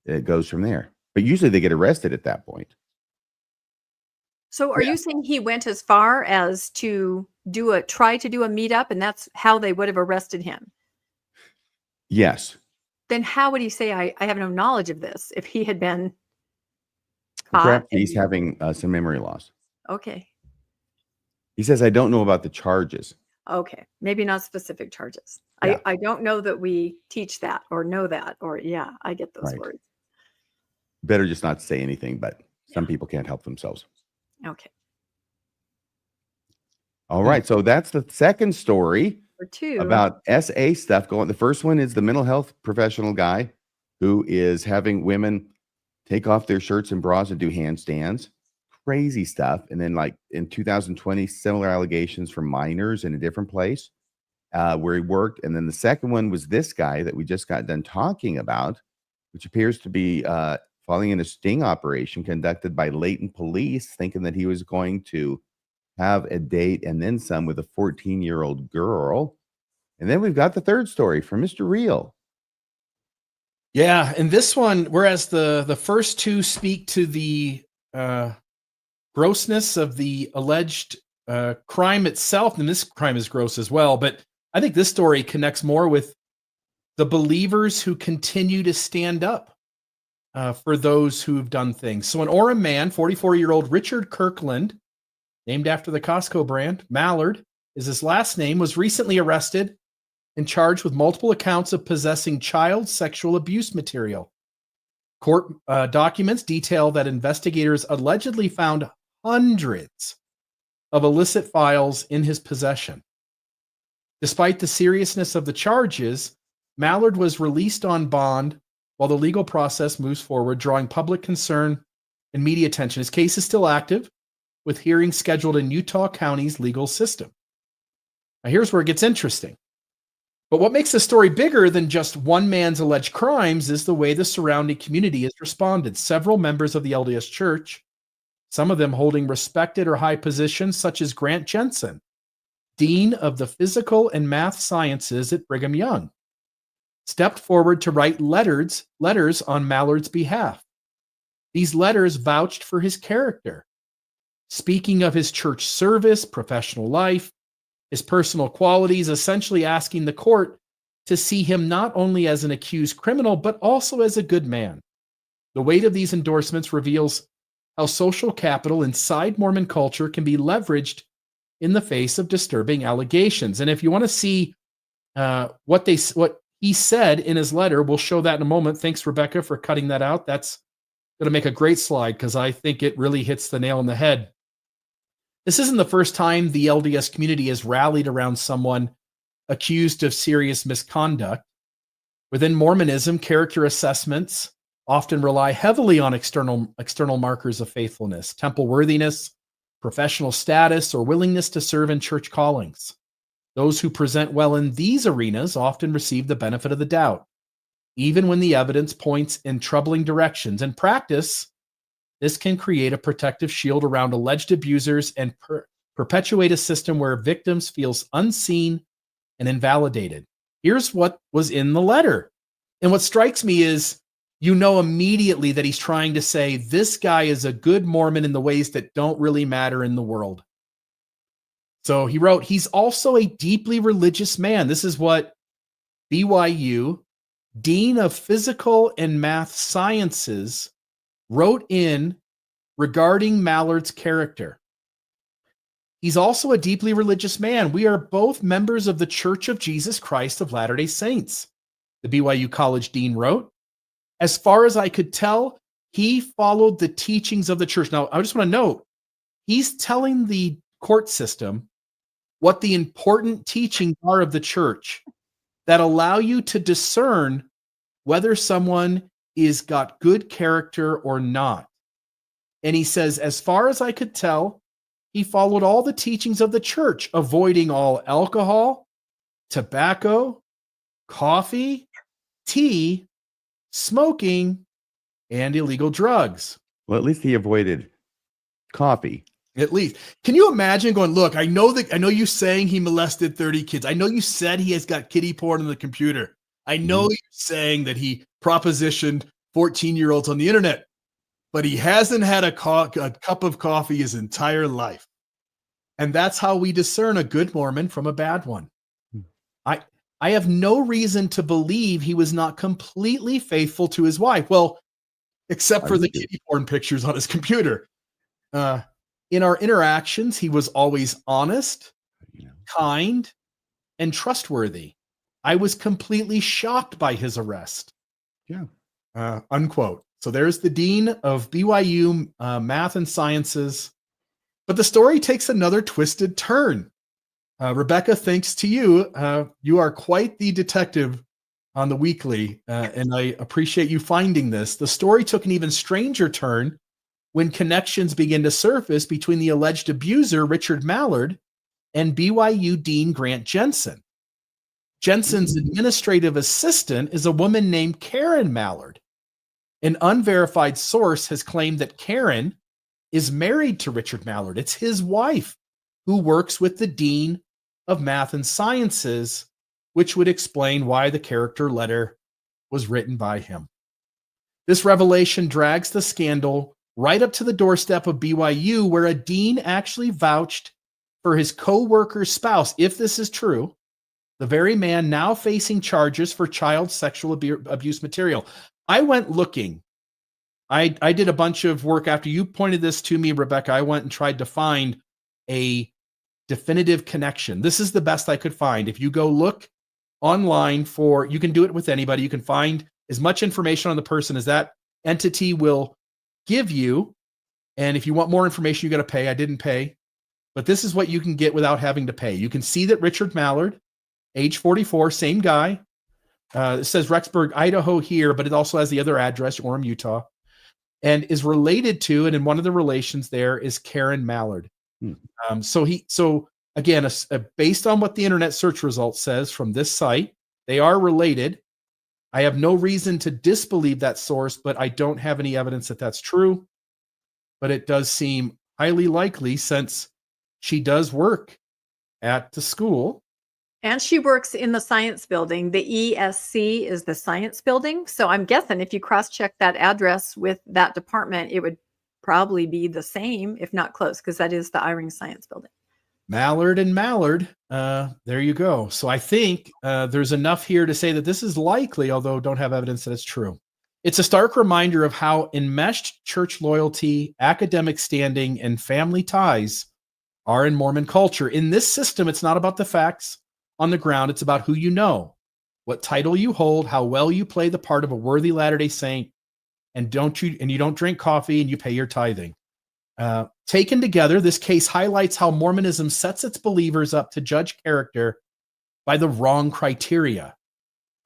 it goes from there. But usually they get arrested at that point. So are you saying he went as far as to try to do a meetup, and that's how they would have arrested him? Yes. Then how would he say, I have no knowledge of this, if he had been caught? Perhaps he's having some memory loss. Okay. He says, "I don't know about the charges." Okay. Maybe not specific charges. Yeah. I don't know that we teach that or know that, or I get those Right. words. Better just not say anything, but some people can't help themselves. Okay. All right. So that's the second story Or two. about SA stuff going. The first one is the mental health professional guy who is having women take off their shirts and bras and do handstands. Crazy stuff. And then, like in 2020, similar allegations from minors in a different place where he worked. And then the second one was this guy that we just got done talking about, which appears to be falling in a sting operation conducted by Layton police, thinking that he was going to have a date and then some with a 14-year-old girl. And then we've got the third story from Mr. Real. Yeah, and this one, whereas the first two speak to the grossness of the alleged crime itself, and this crime is gross as well, but I think this story connects more with the believers who continue to stand up for those who've done things. So an Orem man, 44-year-old Richard Kirkland, named after the Costco brand, Mallard is his last name, was recently arrested and charged with multiple accounts of possessing child sexual abuse material. Court documents detail that investigators allegedly found hundreds of illicit files in his possession. Despite the seriousness of the charges, Mallard was released on bond while the legal process moves forward, drawing public concern and media attention. His case is still active, with hearings scheduled in Utah County's legal system. Now, here's where it gets interesting. But what makes the story bigger than just one man's alleged crimes is the way the surrounding community has responded. Several members of the LDS Church, some of them holding respected or high positions, such as Grant Jensen, Dean of the Physical and Math Sciences at Brigham Young, stepped forward to write letters on Mallard's behalf. These letters vouched for his character, speaking of his church service, professional life, his personal qualities, essentially asking the court to see him not only as an accused criminal, but also as a good man. The weight of these endorsements reveals how social capital inside Mormon culture can be leveraged in the face of disturbing allegations. And if you want to see what he said in his letter, we'll show that in a moment. Thanks, Rebecca, for cutting that out. That's going to make a great slide because I think it really hits the nail on the head. This isn't the first time the LDS community has rallied around someone accused of serious misconduct. Within Mormonism, character assessments often rely heavily on external markers of faithfulness, temple worthiness, professional status, or willingness to serve in church callings. Those who present well in these arenas often receive the benefit of the doubt, even when the evidence points in troubling directions. In practice, this can create a protective shield around alleged abusers and perpetuate a system where victims feel unseen and invalidated. Here's what was in the letter. And what strikes me is, you know immediately that he's trying to say this guy is a good Mormon in the ways that don't really matter in the world. So he wrote, he's also a deeply religious man. This is what BYU, Dean of Physical and Math Sciences, wrote in regarding Mallard's character. He's also a deeply religious man. We are both members of the Church of Jesus Christ of Latter-day Saints, the BYU College Dean wrote. As far as I could tell, he followed the teachings of the church. Now, I just want to note, he's telling the court system what the important teachings are of the church that allow you to discern whether someone is got good character or not. And he says, as far as I could tell, he followed all the teachings of the church, avoiding all alcohol, tobacco, coffee, tea, smoking, and illegal drugs. Well, at least he avoided coffee. At least. Can you imagine going, look, I know you saying he molested 30 kids. I know you said he has got kiddie porn on the computer. I know you're saying that he propositioned 14-year-olds on the internet, but he hasn't had a cup of coffee his entire life. And that's how we discern a good Mormon from a bad one. I have no reason to believe he was not completely faithful to his wife. Well, except for the kiddie porn pictures on his computer. In our interactions, he was always honest, kind, and trustworthy. I was completely shocked by his arrest. Yeah. Unquote. So there's the dean of BYU Math and Sciences. But the story takes another twisted turn. Rebecca, thanks to you. You are quite the detective on the weekly, and I appreciate you finding this. The story took an even stranger turn when connections began to surface between the alleged abuser, Richard Mallard, and BYU Dean Grant Jensen. Jensen's administrative assistant is a woman named Karen Mallard. An unverified source has claimed that Karen is married to Richard Mallard. It's his wife who works with the dean of Math and Sciences, which would explain why the character letter was written by him. This revelation drags the scandal right up to the doorstep of BYU, where a dean actually vouched for his co-worker's spouse. If this is true, the very man now facing charges for child sexual abuse material. I went looking. I did a bunch of work after you pointed this to me, Rebecca. I went and tried to find a definitive connection. This is the best I could find. If you go look online you can do it with anybody. You can find as much information on the person as that entity will give you. And if you want more information, you got to pay. I didn't pay, but this is what you can get without having to pay. You can see that Richard Mallard, age 44, same guy. It says Rexburg, Idaho here, but it also has the other address, Orem, Utah. and is related to, and in one of the relations there is Karen Mallard. So again, based on what the internet search results says from this site, they are related. I have no reason to disbelieve that source, but I don't have any evidence that that's true. But it does seem highly likely since she does work at the school. And she works in the science building. The ESC is the science building. So I'm guessing if you cross-check that address with that department, it would probably be the same, if not close, because that is the Eyring Science Building. Mallard and Mallard. There you go. So I think there's enough here to say that this is likely, although don't have evidence that it's true. It's a stark reminder of how enmeshed church loyalty, academic standing, and family ties are in Mormon culture. In this system, it's not about the facts on the ground. It's about who you know, what title you hold, how well you play the part of a worthy Latter-day Saint, and you don't drink coffee and you pay your tithing. Taken together, this case highlights how Mormonism sets its believers up to judge character by the wrong criteria,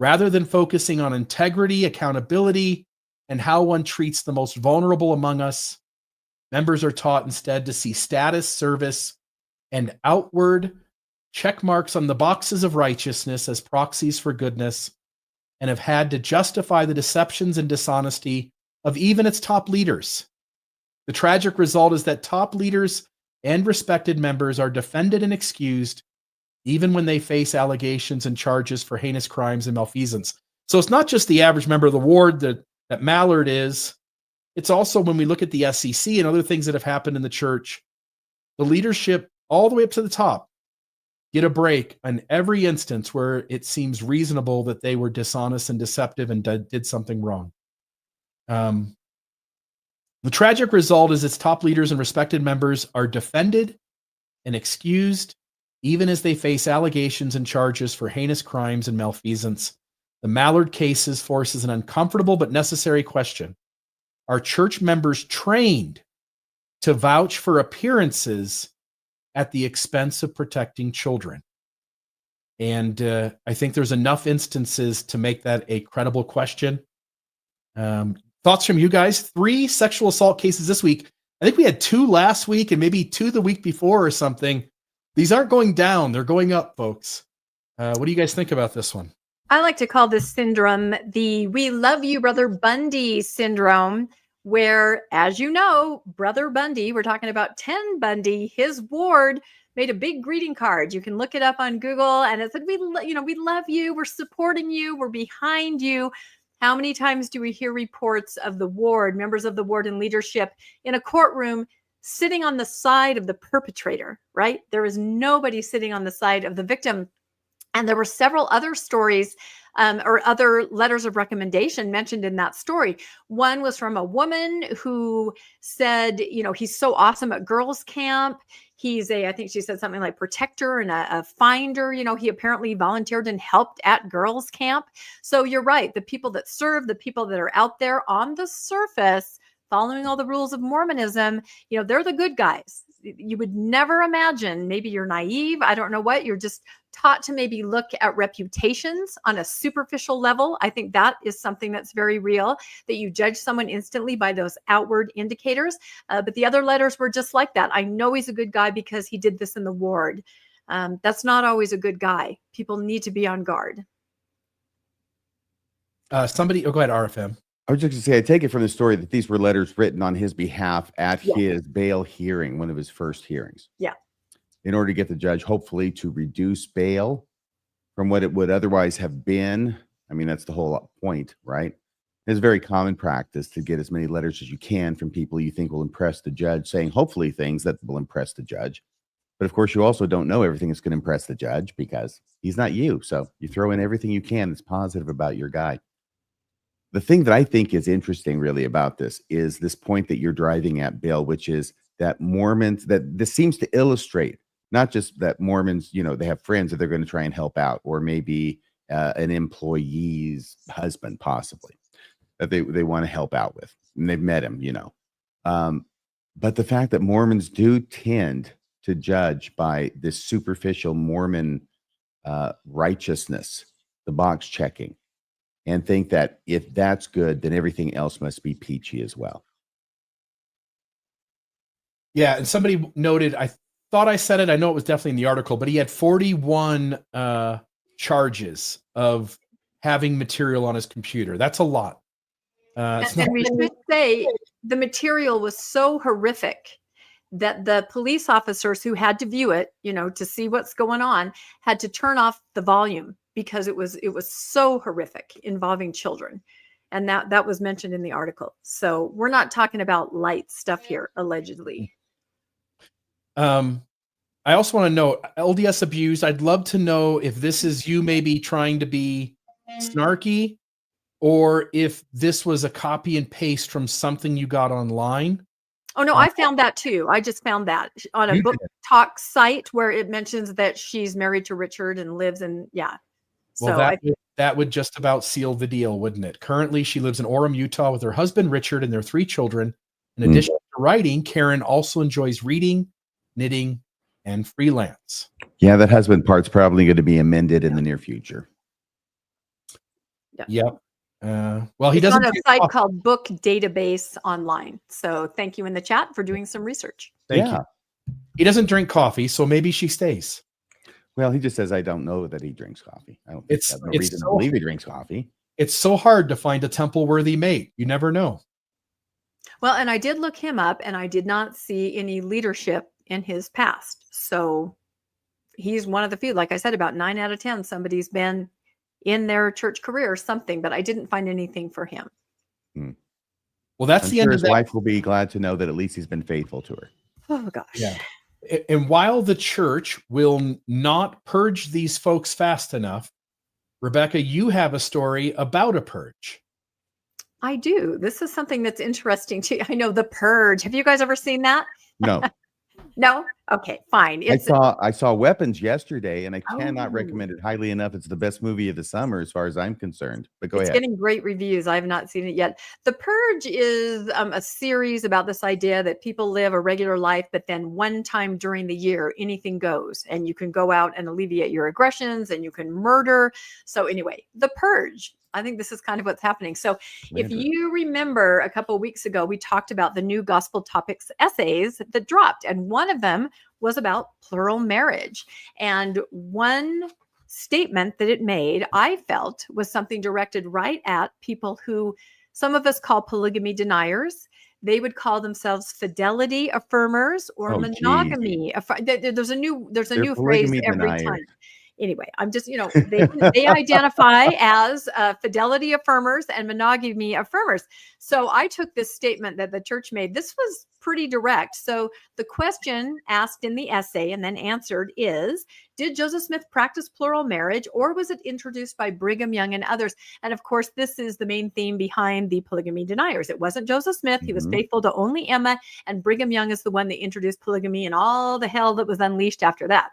rather than focusing on integrity, accountability, and how one treats the most vulnerable among us. Members are taught instead to see status, service, and outward check marks on the boxes of righteousness as proxies for goodness, and have had to justify the deceptions and dishonesty of even its top leaders. The tragic result is that top leaders and respected members are defended and excused even when they face allegations and charges for heinous crimes and malfeasance. So it's not just the average member of the ward that Mallard is. It's also when we look at the SEC and other things that have happened in the church, the leadership all the way up to the top get a break in every instance where it seems reasonable that they were dishonest and deceptive and did something wrong. The tragic result is its top leaders and respected members are defended and excused, even as they face allegations and charges for heinous crimes and malfeasance. The Mallard cases forces an uncomfortable but necessary question. Are church members trained to vouch for appearances at the expense of protecting children? And I think there's enough instances to make that a credible question. Thoughts from you guys? 3 sexual assault cases this week. I think we had 2 last week and maybe 2 the week before or something. These aren't going down. They're going up, folks. What do you guys think about this one? I like to call this syndrome the "We love you, Brother Bundy" syndrome, where, as you know, Brother Bundy, we're talking about Ted Bundy, his ward made a big greeting card. You can look it up on Google, and it said, we love you, we're supporting you, we're behind you. How many times do we hear reports of the ward, members of the ward and leadership in a courtroom sitting on the side of the perpetrator, right? There is nobody sitting on the side of the victim. And there were several other stories or other letters of recommendation mentioned in that story. One was from a woman who said, he's so awesome at girls' camp. He's I think she said something like protector and a finder. He apparently volunteered and helped at girls' camp. So you're right. The people that serve, the people that are out there on the surface, following all the rules of Mormonism, they're the good guys. You would never imagine, maybe you're naive, I don't know what, you're just taught to maybe look at reputations on a superficial level. I think that is something that's very real, that you judge someone instantly by those outward indicators. But the other letters were just like that. I know he's a good guy because he did this in the ward. That's not always a good guy. People need to be on guard. Go ahead, RFM. I was just going to say, I take it from the story that these were letters written on his behalf at his bail hearing, one of his first hearings. Yeah. In order to get the judge, hopefully, to reduce bail from what it would otherwise have been. I mean, that's the whole point, right? It's very common practice to get as many letters as you can from people you think will impress the judge, saying hopefully things that will impress the judge. But of course, you also don't know everything that's going to impress the judge because he's not you. So you throw in everything you can that's positive about your guy. The thing that I think is interesting really about this is this point that you're driving at, Bill, which is that Mormons, that this seems to illustrate not just that Mormons, they have friends that they're going to try and help out, or maybe an employee's husband, possibly, that they want to help out with, and they've met him, but the fact that Mormons do tend to judge by this superficial Mormon righteousness, the box checking, and think that if that's good, then everything else must be peachy as well. Yeah, and somebody noted, I thought I said it, I know it was definitely in the article, but he had 41 charges of having material on his computer. That's a lot. And we should say the material was so horrific that the police officers who had to view it, to see what's going on, had to turn off the volume because it was so horrific, involving children. And that was mentioned in the article. So we're not talking about light stuff here, allegedly. I also want to know LDS abuse. I'd love to know if this is you maybe trying to be snarky, or if this was a copy and paste from something you got online. Oh, no, I found that too. I just found that on a book talk site where it mentions that she's married to Richard and lives in, yeah. Well, that would just about seal the deal, wouldn't it? Currently, she lives in Orem, Utah with her husband, Richard, and their 3 children. In addition to writing, Karen also enjoys reading, knitting, and freelance. Yeah, that husband part's probably going to be amended in the near future. Yep. Well, he doesn't on a site called Book Database Online. So thank you in the chat for doing some research. Thank you. He doesn't drink coffee, so maybe she stays. Well, he just says, I don't know that he drinks coffee. I don't think that's no reason to believe he drinks coffee. It's so hard to find a temple-worthy mate. You never know. Well, and I did look him up, and I did not see any leadership in his past. So he's one of the few, like I said, about 9 out of 10, somebody's been in their church career or something, but I didn't find anything for him. Well, that's the end of that. His wife will be glad to know that at least he's been faithful to her. Oh, gosh. Yeah. And while the church will not purge these folks fast enough, Rebecca, you have a story about a purge. I do. This is something that's interesting too. I know, The Purge. Have you guys ever seen that? No. No? Okay, fine. I saw Weapons yesterday, and I cannot recommend it highly enough. It's the best movie of the summer as far as I'm concerned. But go ahead. It's getting great reviews. I have not seen it yet. The Purge is a series about this idea that people live a regular life, but then one time during the year, anything goes, and you can go out and alleviate your aggressions, and you can murder. So anyway, The Purge. I think this is kind of what's happening. So if you remember a couple of weeks ago, we talked about the new gospel topics essays that dropped, and one of them was about plural marriage. And one statement that it made, I felt, was something directed right at people who some of us call polygamy deniers. They would call themselves fidelity affirmers or monogamy. There's a new phrase every time. Anyway, I'm just, they identify as fidelity affirmers and monogamy affirmers. So I took this statement that the church made. This was pretty direct. So the question asked in the essay and then answered is, did Joseph Smith practice plural marriage, or was it introduced by Brigham Young and others? And of course, this is the main theme behind the polygamy deniers. It wasn't Joseph Smith. He was faithful to only Emma, and Brigham Young is the one that introduced polygamy and all the hell that was unleashed after that.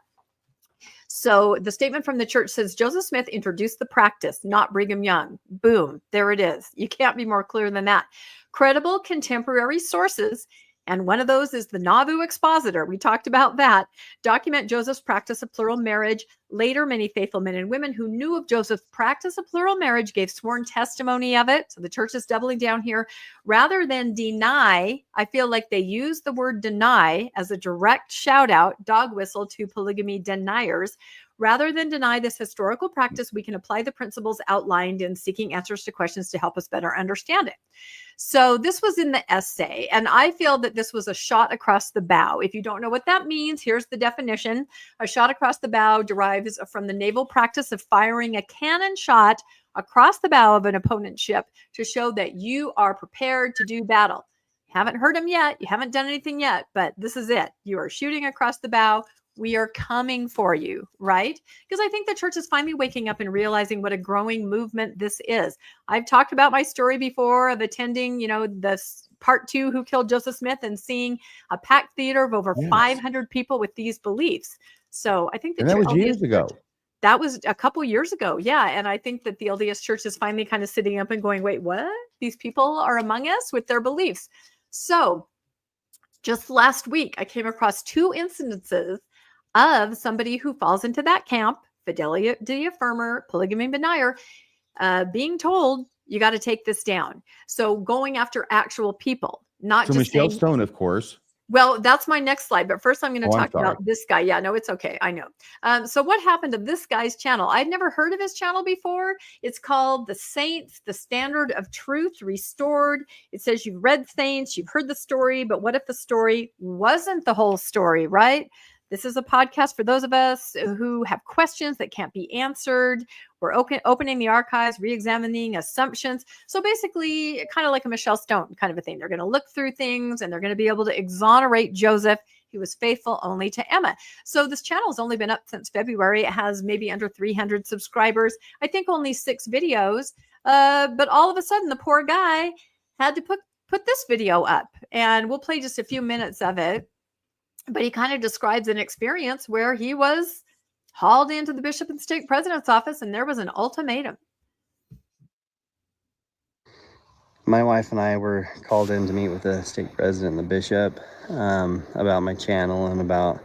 So the statement from the church says Joseph Smith introduced the practice, not Brigham Young. Boom, there it is. You can't be more clear than that. Credible contemporary sources, and one of those is the Nauvoo Expositor. We talked about that. Document Joseph's practice of plural marriage. Later, many faithful men and women who knew of Joseph's practice of plural marriage gave sworn testimony of it. So the church is doubling down here. Rather than deny, I feel like they use the word deny as a direct shout out, dog whistle to polygamy deniers. Rather than deny this historical practice, we can apply the principles outlined in Seeking Answers to Questions to help us better understand it. So this was in the essay, and I feel that this was a shot across the bow. If you don't know what that means, here's the definition. A shot across the bow derives from the naval practice of firing a cannon shot across the bow of an opponent's ship to show that you are prepared to do battle. You haven't hurt him yet. You haven't done anything yet, but this is it. You are shooting across the bow. We are coming for you, right? Because I think the church is finally waking up and realizing what a growing movement this is. I've talked about my story before of attending, the part 2, Who Killed Joseph Smith, and seeing a packed theater of over 500 people with these beliefs. So I think that was years ago. That was a couple years ago. Yeah. And I think that the LDS church is finally kind of sitting up and going, wait, what? These people are among us with their beliefs. So just last week, I came across 2 incidences of somebody who falls into that camp, fidelity affirmer, polygamy denier, being told, you got to take this down. So going after actual people, not so just Michelle saying, Stone, of course. Well, that's my next slide. But first, I'm going to Oh, I'm talk about this guy. Yeah, no, it's okay. I know. So what happened to this guy's channel? I'd never heard of his channel before. It's called The Saints, the Standard of Truth Restored. It says you've read Saints, you've heard the story, but what if the story wasn't the whole story, right? This is a podcast for those of us who have questions that can't be answered. We're opening the archives, re-examining assumptions. So basically, kind of like a Michelle Stone kind of a thing. They're going to look through things and they're going to be able to exonerate Joseph. He was faithful only to Emma. So this channel has only been up since February. It has maybe under 300 subscribers. I think only 6 videos. But all of a sudden, the poor guy had to put this video up. And we'll play just a few minutes of it. But he kind of describes an experience where he was hauled into the bishop and stake president's office and there was an ultimatum. My wife and I were called in to meet with the stake president and the bishop about my channel and about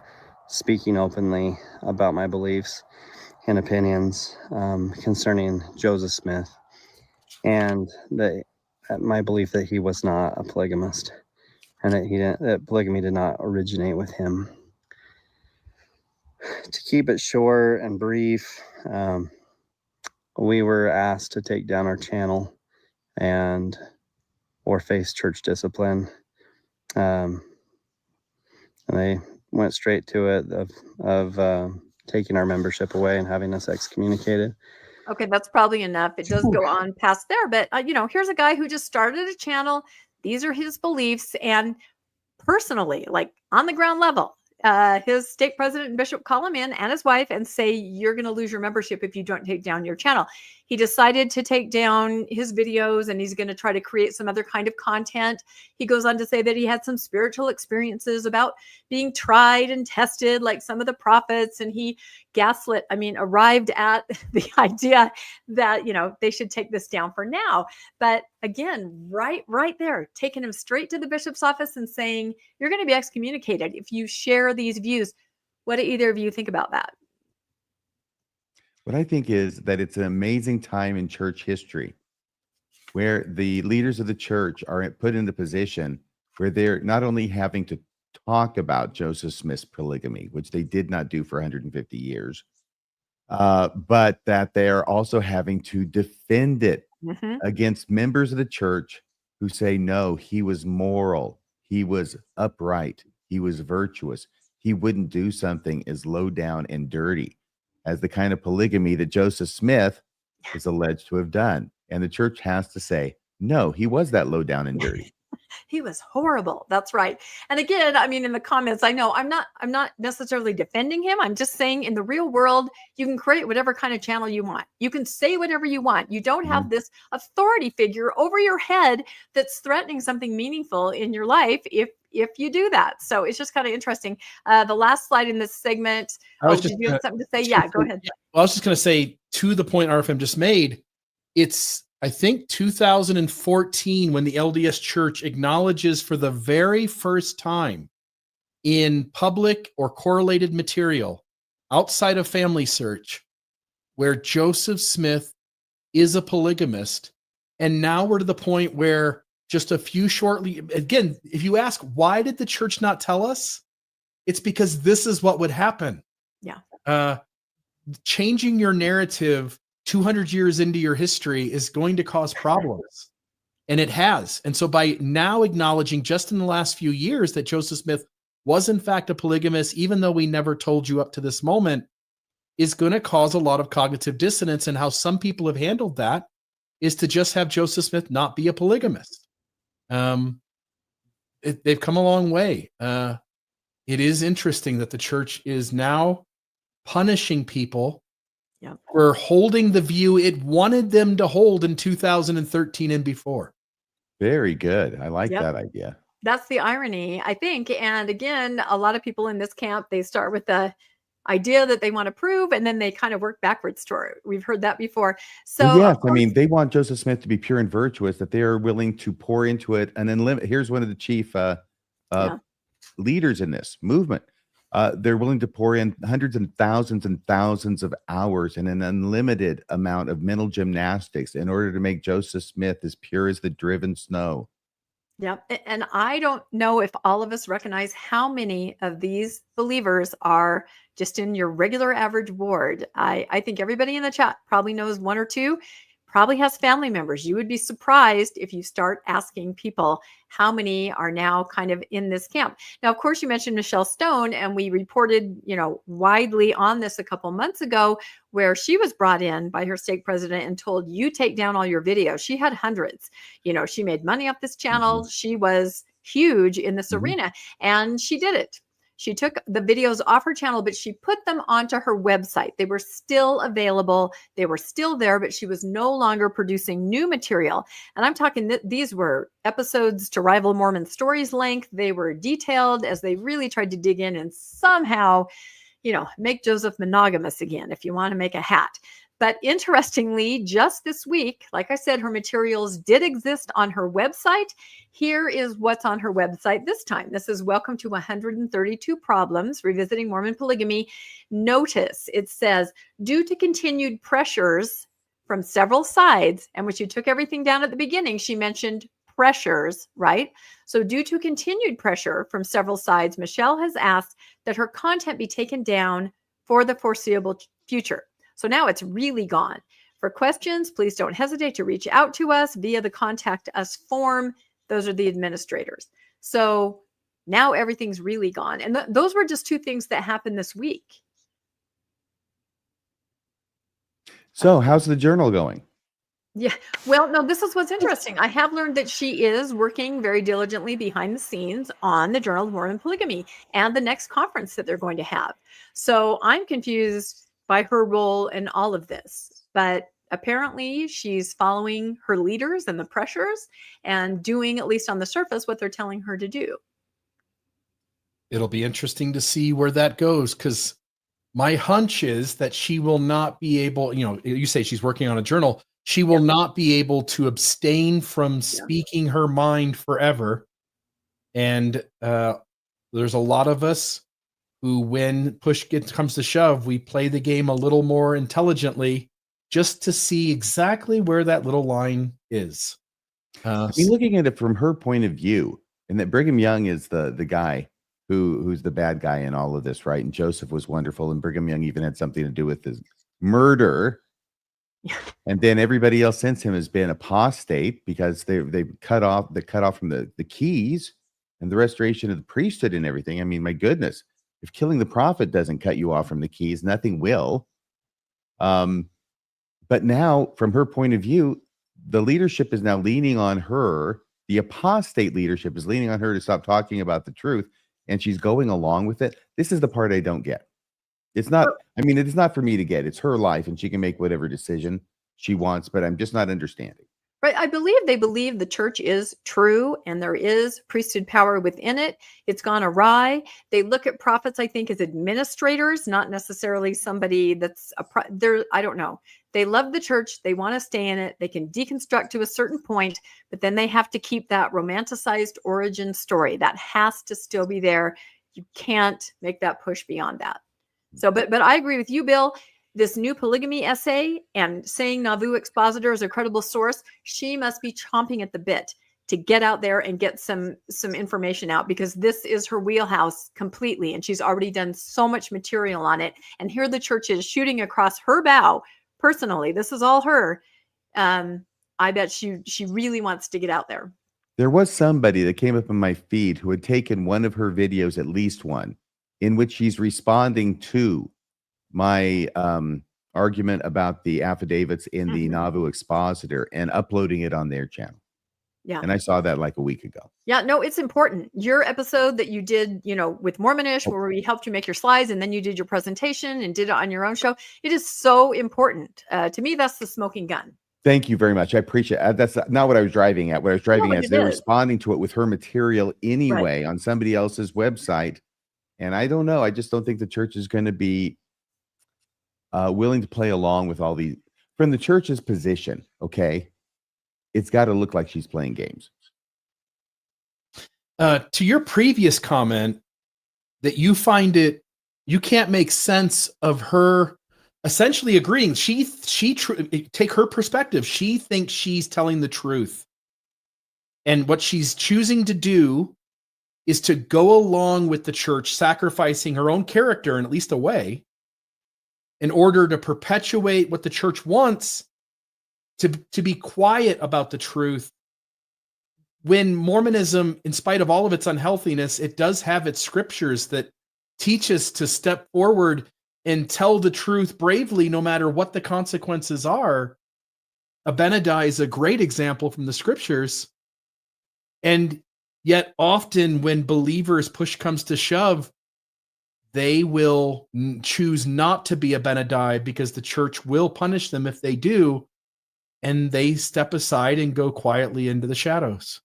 speaking openly about my beliefs and opinions concerning Joseph Smith and my belief that he was not a polygamist. And that polygamy did not originate with him. To keep it short and brief, we were asked to take down our channel or face church discipline. And they went straight to it of taking our membership away and having us excommunicated. Okay, that's probably enough. It does go on past there, but here's a guy who just started a channel. These are his beliefs, and personally, like on the ground level, his stake president and bishop call him in and his wife and say, you're going to lose your membership if you don't take down your channel. He decided to take down his videos and he's going to try to create some other kind of content. He goes on to say that he had some spiritual experiences about being tried and tested like some of the prophets, and he arrived at the idea that, they should take this down for now. But again, right there, taking him straight to the bishop's office and saying, you're going to be excommunicated if you share these views. What do either of you think about that? What I think is that it's an amazing time in church history where the leaders of the church are put in the position where they're not only having to talk about Joseph Smith's polygamy, which they did not do for 150 years, but that they are also having to defend it against members of the church who say, no, he was moral, he was upright, he was virtuous, he wouldn't do something as low down and dirty as the kind of polygamy that Joseph Smith is alleged to have done. And the church has to say, no, he was that low down and dirty. He was horrible. That's right. And again, in the comments, I know I'm not necessarily defending him. I'm just saying in the real world, you can create whatever kind of channel you want. You can say whatever you want. You don't have this authority figure over your head that's threatening something meaningful in your life if you do that. So it's just kind of interesting. The last slide in this segment. Did you have something to say? Yeah, go ahead. Well, I was just going to say, to the point RFM just made, it's, I think, 2014 when the LDS Church acknowledges for the very first time in public or correlated material outside of Family Search where Joseph Smith is a polygamist. And now we're to the point where just a few shortly, again, if you ask, why did the church not tell us? It's because this is what would happen. Yeah. Changing your narrative 200 years into your history is going to cause problems. And it has. And so by now acknowledging just in the last few years that Joseph Smith was in fact a polygamist, even though we never told you up to this moment, is going to cause a lot of cognitive dissonance. And how some people have handled that is to just have Joseph Smith not be a polygamist. They've come a long way. It is interesting that the church is now punishing people for holding the view it wanted them to hold in 2013 and before. Very good. I like that idea. That's the irony, I think. And again, a lot of people in this camp, they start with the idea that they want to prove, and then they kind of work backwards toward it. We've heard that before. So well, yes, they want Joseph Smith to be pure and virtuous, that they are willing to pour into it and then limit. Here's one of the chief leaders in this movement. They're willing to pour in hundreds and thousands of hours and an unlimited amount of mental gymnastics in order to make Joseph Smith as pure as the driven snow. Yep. And I don't know if all of us recognize how many of these believers are just in your regular average ward. I think everybody in the chat probably knows one or two, probably has family members. You would be surprised if you start asking people how many are now kind of in this camp. Now, of course, you mentioned Michelle Stone, and we reported, widely on this a couple months ago, where she was brought in by her stake president and told, you take down all your videos. She had hundreds. She made money off this channel. Mhm. She was huge in this Mhm. arena, and she did it. She took the videos off her channel, but she put them onto her website. They were still available. They were still there, but she was no longer producing new material. And I'm talking these were episodes to rival Mormon stories length. They were detailed as they really tried to dig in and somehow, make Joseph monogamous again, if you want to make a hat. But interestingly, just this week, like I said, her materials did exist on her website. Here is what's on her website this time. This is Welcome to 132 Problems, Revisiting Mormon Polygamy. Notice it says, due to continued pressures from several sides, and when she took everything down at the beginning, she mentioned pressures, right? So due to continued pressure from several sides, Michelle has asked that her content be taken down for the foreseeable future. So now it's really gone. For questions, please don't hesitate to reach out to us via the Contact Us form. Those are the administrators. So now everything's really gone. And those were just two things that happened this week. So, how's the journal going? Yeah. Well, no, this is what's interesting. I have learned that she is working very diligently behind the scenes on the Journal of Mormon Polygamy and the next conference that they're going to have. So I'm confused by her role in all of this. But apparently she's following her leaders and the pressures and doing, at least on the surface, what they're telling her to do. It'll be interesting to see where that goes, because my hunch is that she will not be able, you say she's working on a journal. She will not be able to abstain from speaking her mind forever. And there's a lot of us who, when push comes to shove, we play the game a little more intelligently just to see exactly where that little line is. Looking at it from her point of view, and that Brigham Young is the guy who's the bad guy in all of this, right? And Joseph was wonderful, and Brigham Young even had something to do with his murder. And then everybody else since him has been apostate because they cut off from the keys and the restoration of the priesthood and everything. I mean, my goodness, if killing the prophet doesn't cut you off from the keys, nothing will. But now, from her point of view, the leadership is now leaning on her. The apostate leadership is leaning on her to stop talking about the truth, and she's going along with it. This is the part I don't get. It's not, it's not for me to get. It's her life, and she can make whatever decision she wants, but I'm just not understanding. Right. I believe they believe the church is true and there is priesthood power within it. It's gone awry. They look at prophets, I think, as administrators, not necessarily somebody that's I don't know. They love the church. They want to stay in it. They can deconstruct to a certain point, but then they have to keep that romanticized origin story. That has to still be there. You can't make that push beyond that. So, but I agree with you, Bill. This new polygamy essay and saying Nauvoo expositor is a credible source, she must be chomping at the bit to get out there and get some information out, because this is her wheelhouse completely. And she's already done so much material on it. And here the church is shooting across her bow personally. This is all her. I bet she really wants to get out there. There was somebody that came up in my feed who had taken one of her videos, at least one, in which she's responding to my argument about the affidavits in the Nauvoo expositor and uploading it on their channel. Yeah. And I saw that like a week ago. Yeah, no, it's important. Your episode that you did, with Mormonish, where we helped you make your slides and then you did your presentation and did it on your own show. It is so important. To me, that's the smoking gun. Thank you very much. I appreciate it. That's not what I was driving at. What I was driving at is they're responding to it with her material anyway on somebody else's website. And I don't know. I just don't think the church is going to be willing to play along with all these from the church's position. Okay. It's got to look like she's playing games. To your previous comment that you can't make sense of her essentially agreeing. She take her perspective. She thinks she's telling the truth. And what she's choosing to do is to go along with the church, sacrificing her own character in at least a way, in order to perpetuate what the church wants, to be quiet about the truth. When Mormonism, in spite of all of its unhealthiness, it does have its scriptures that teach us to step forward and tell the truth bravely, no matter what the consequences are. Abinadi is a great example from the scriptures. And yet often when believers, push comes to shove, they will choose not to be Abinadi because the church will punish them if they do. And they step aside and go quietly into the shadows.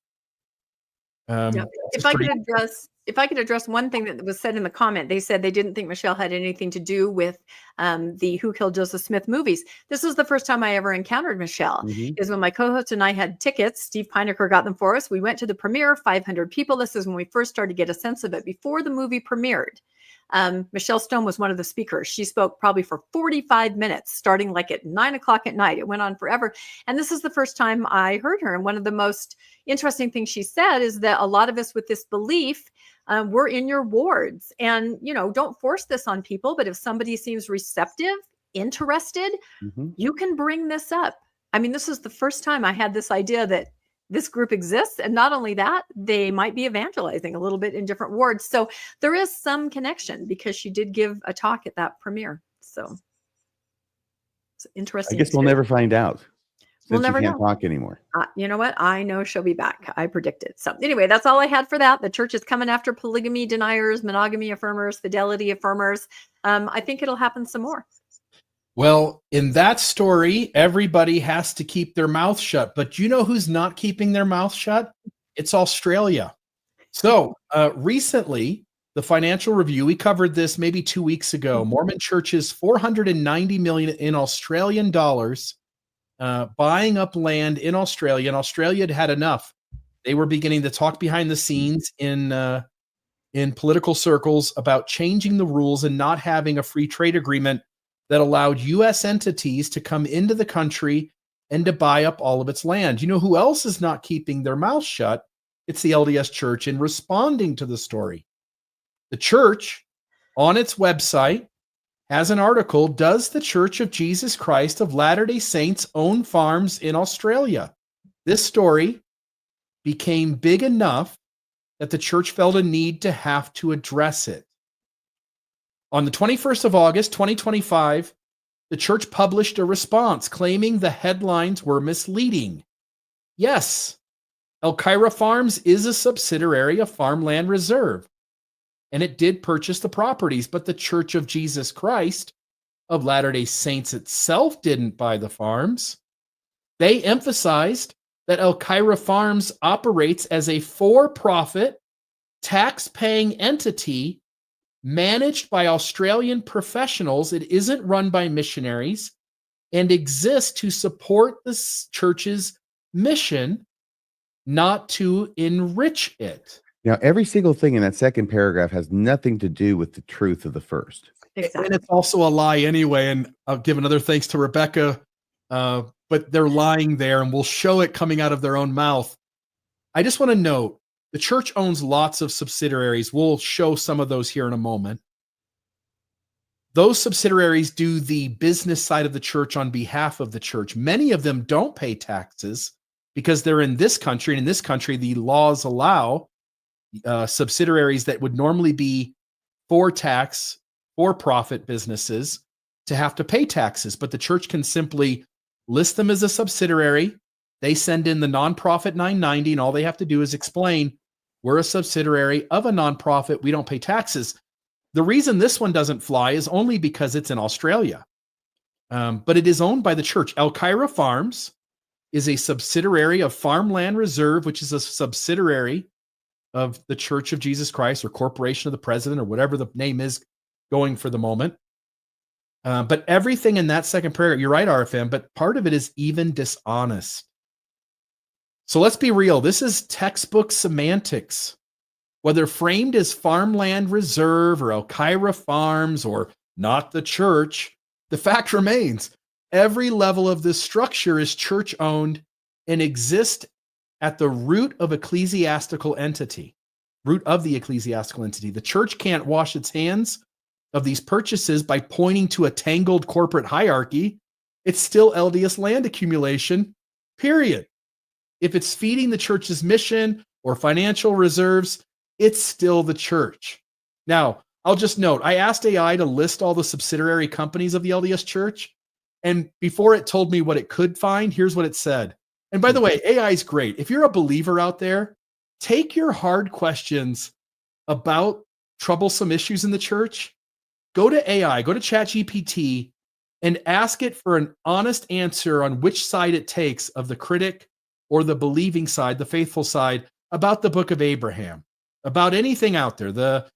If I could address one thing that was said in the comment, they said they didn't think Michelle had anything to do with the Who Killed Joseph Smith movies. This was the first time I ever encountered Michelle. Is when my co-host and I had tickets. Steve Pinecker got them for us. We went to the premiere, 500 people. This is when we first started to get a sense of it before the movie premiered. Michelle Stone was one of the speakers. She spoke probably for 45 minutes, starting like at 9 o'clock at night. It went on forever. And this is the first time I heard her. And one of the most interesting things she said is that a lot of us with this belief, we're in your wards, and, don't force this on people. But if somebody seems receptive, interested, you can bring this up. I mean, this is the first time I had this idea that this group exists. And not only that, they might be evangelizing a little bit in different wards. So there is some connection because she did give a talk at that premiere. So it's interesting. I guess we'll never find out. We'll never can't know. talk anymore. You know what? I know she'll be back. I predict it. So anyway, that's all I had for that. The church is coming after polygamy deniers, monogamy affirmers, fidelity affirmers. I think it'll happen some more. Well, in that story, everybody has to keep their mouth shut. But you know who's not keeping their mouth shut? It's Australia. So recently, the Financial Review, we covered this maybe 2 weeks ago. Mormon churches, 490 million in Australian dollars, buying up land in Australia. And Australia had enough. They were beginning to talk behind the scenes in political circles about changing the rules and not having a free trade agreement that allowed U.S. entities to come into the country and to buy up all of its land. You know who else is not keeping their mouth shut? It's the LDS Church in responding to the story. The church, on its website, has an article, Does the Church of Jesus Christ of Latter-day Saints own farms in Australia? This story became big enough that the church felt a need to have to address it. On the 21st of August, 2025, the church published a response claiming the headlines were misleading. Yes, Elkira Farms is a subsidiary of Farmland Reserve, and it did purchase the properties, but the Church of Jesus Christ of Latter-day Saints itself didn't buy the farms. They emphasized that Elkira Farms operates as a for-profit, tax-paying entity managed by Australian professionals. It isn't run by missionaries and exists to support the church's mission, not to enrich it. Now, every single thing in that second paragraph has nothing to do with the truth of the first. Exactly. And it's also a lie anyway. And I'll give another thanks to Rebecca, but they're lying there, and we'll show it coming out of their own mouth. I just want to note, the church owns lots of subsidiaries. We'll show some of those here in a moment. Those subsidiaries do the business side of the church on behalf of the church. Many of them don't pay taxes because they're in this country. And in this country, the laws allow subsidiaries that would normally be for-profit businesses to have to pay taxes. But the church can simply list them as a subsidiary. They send in the nonprofit 990, and all they have to do is explain, we're a subsidiary of a nonprofit. We don't pay taxes. The reason this one doesn't fly is only because it's in Australia. But it is owned by the church. Elkira Farms is a subsidiary of Farmland Reserve, which is a subsidiary of the Church of Jesus Christ, or Corporation of the President, or whatever the name is going for the moment. But everything in that second paragraph, you're right, RFM, but part of it is even dishonest. So let's be real. This is textbook semantics. Whether framed as Farmland Reserve or Elkira Farms or not the church, the fact remains, every level of this structure is church-owned and exists at the root of ecclesiastical entity, root of the ecclesiastical entity. The church can't wash its hands of these purchases by pointing to a tangled corporate hierarchy. It's still LDS land accumulation, period. If it's feeding the church's mission or financial reserves, it's still the church. Now, I'll just note, I asked AI to list all the subsidiary companies of the LDS Church, and before it told me what it could find, here's what it said. And by the way, AI is great. If you're a believer out there, take your hard questions about troublesome issues in the church, go to AI, go to ChatGPT, and ask it for an honest answer on which side it takes of the critic or the believing side, the faithful side, about the book of Abraham, about anything out there, the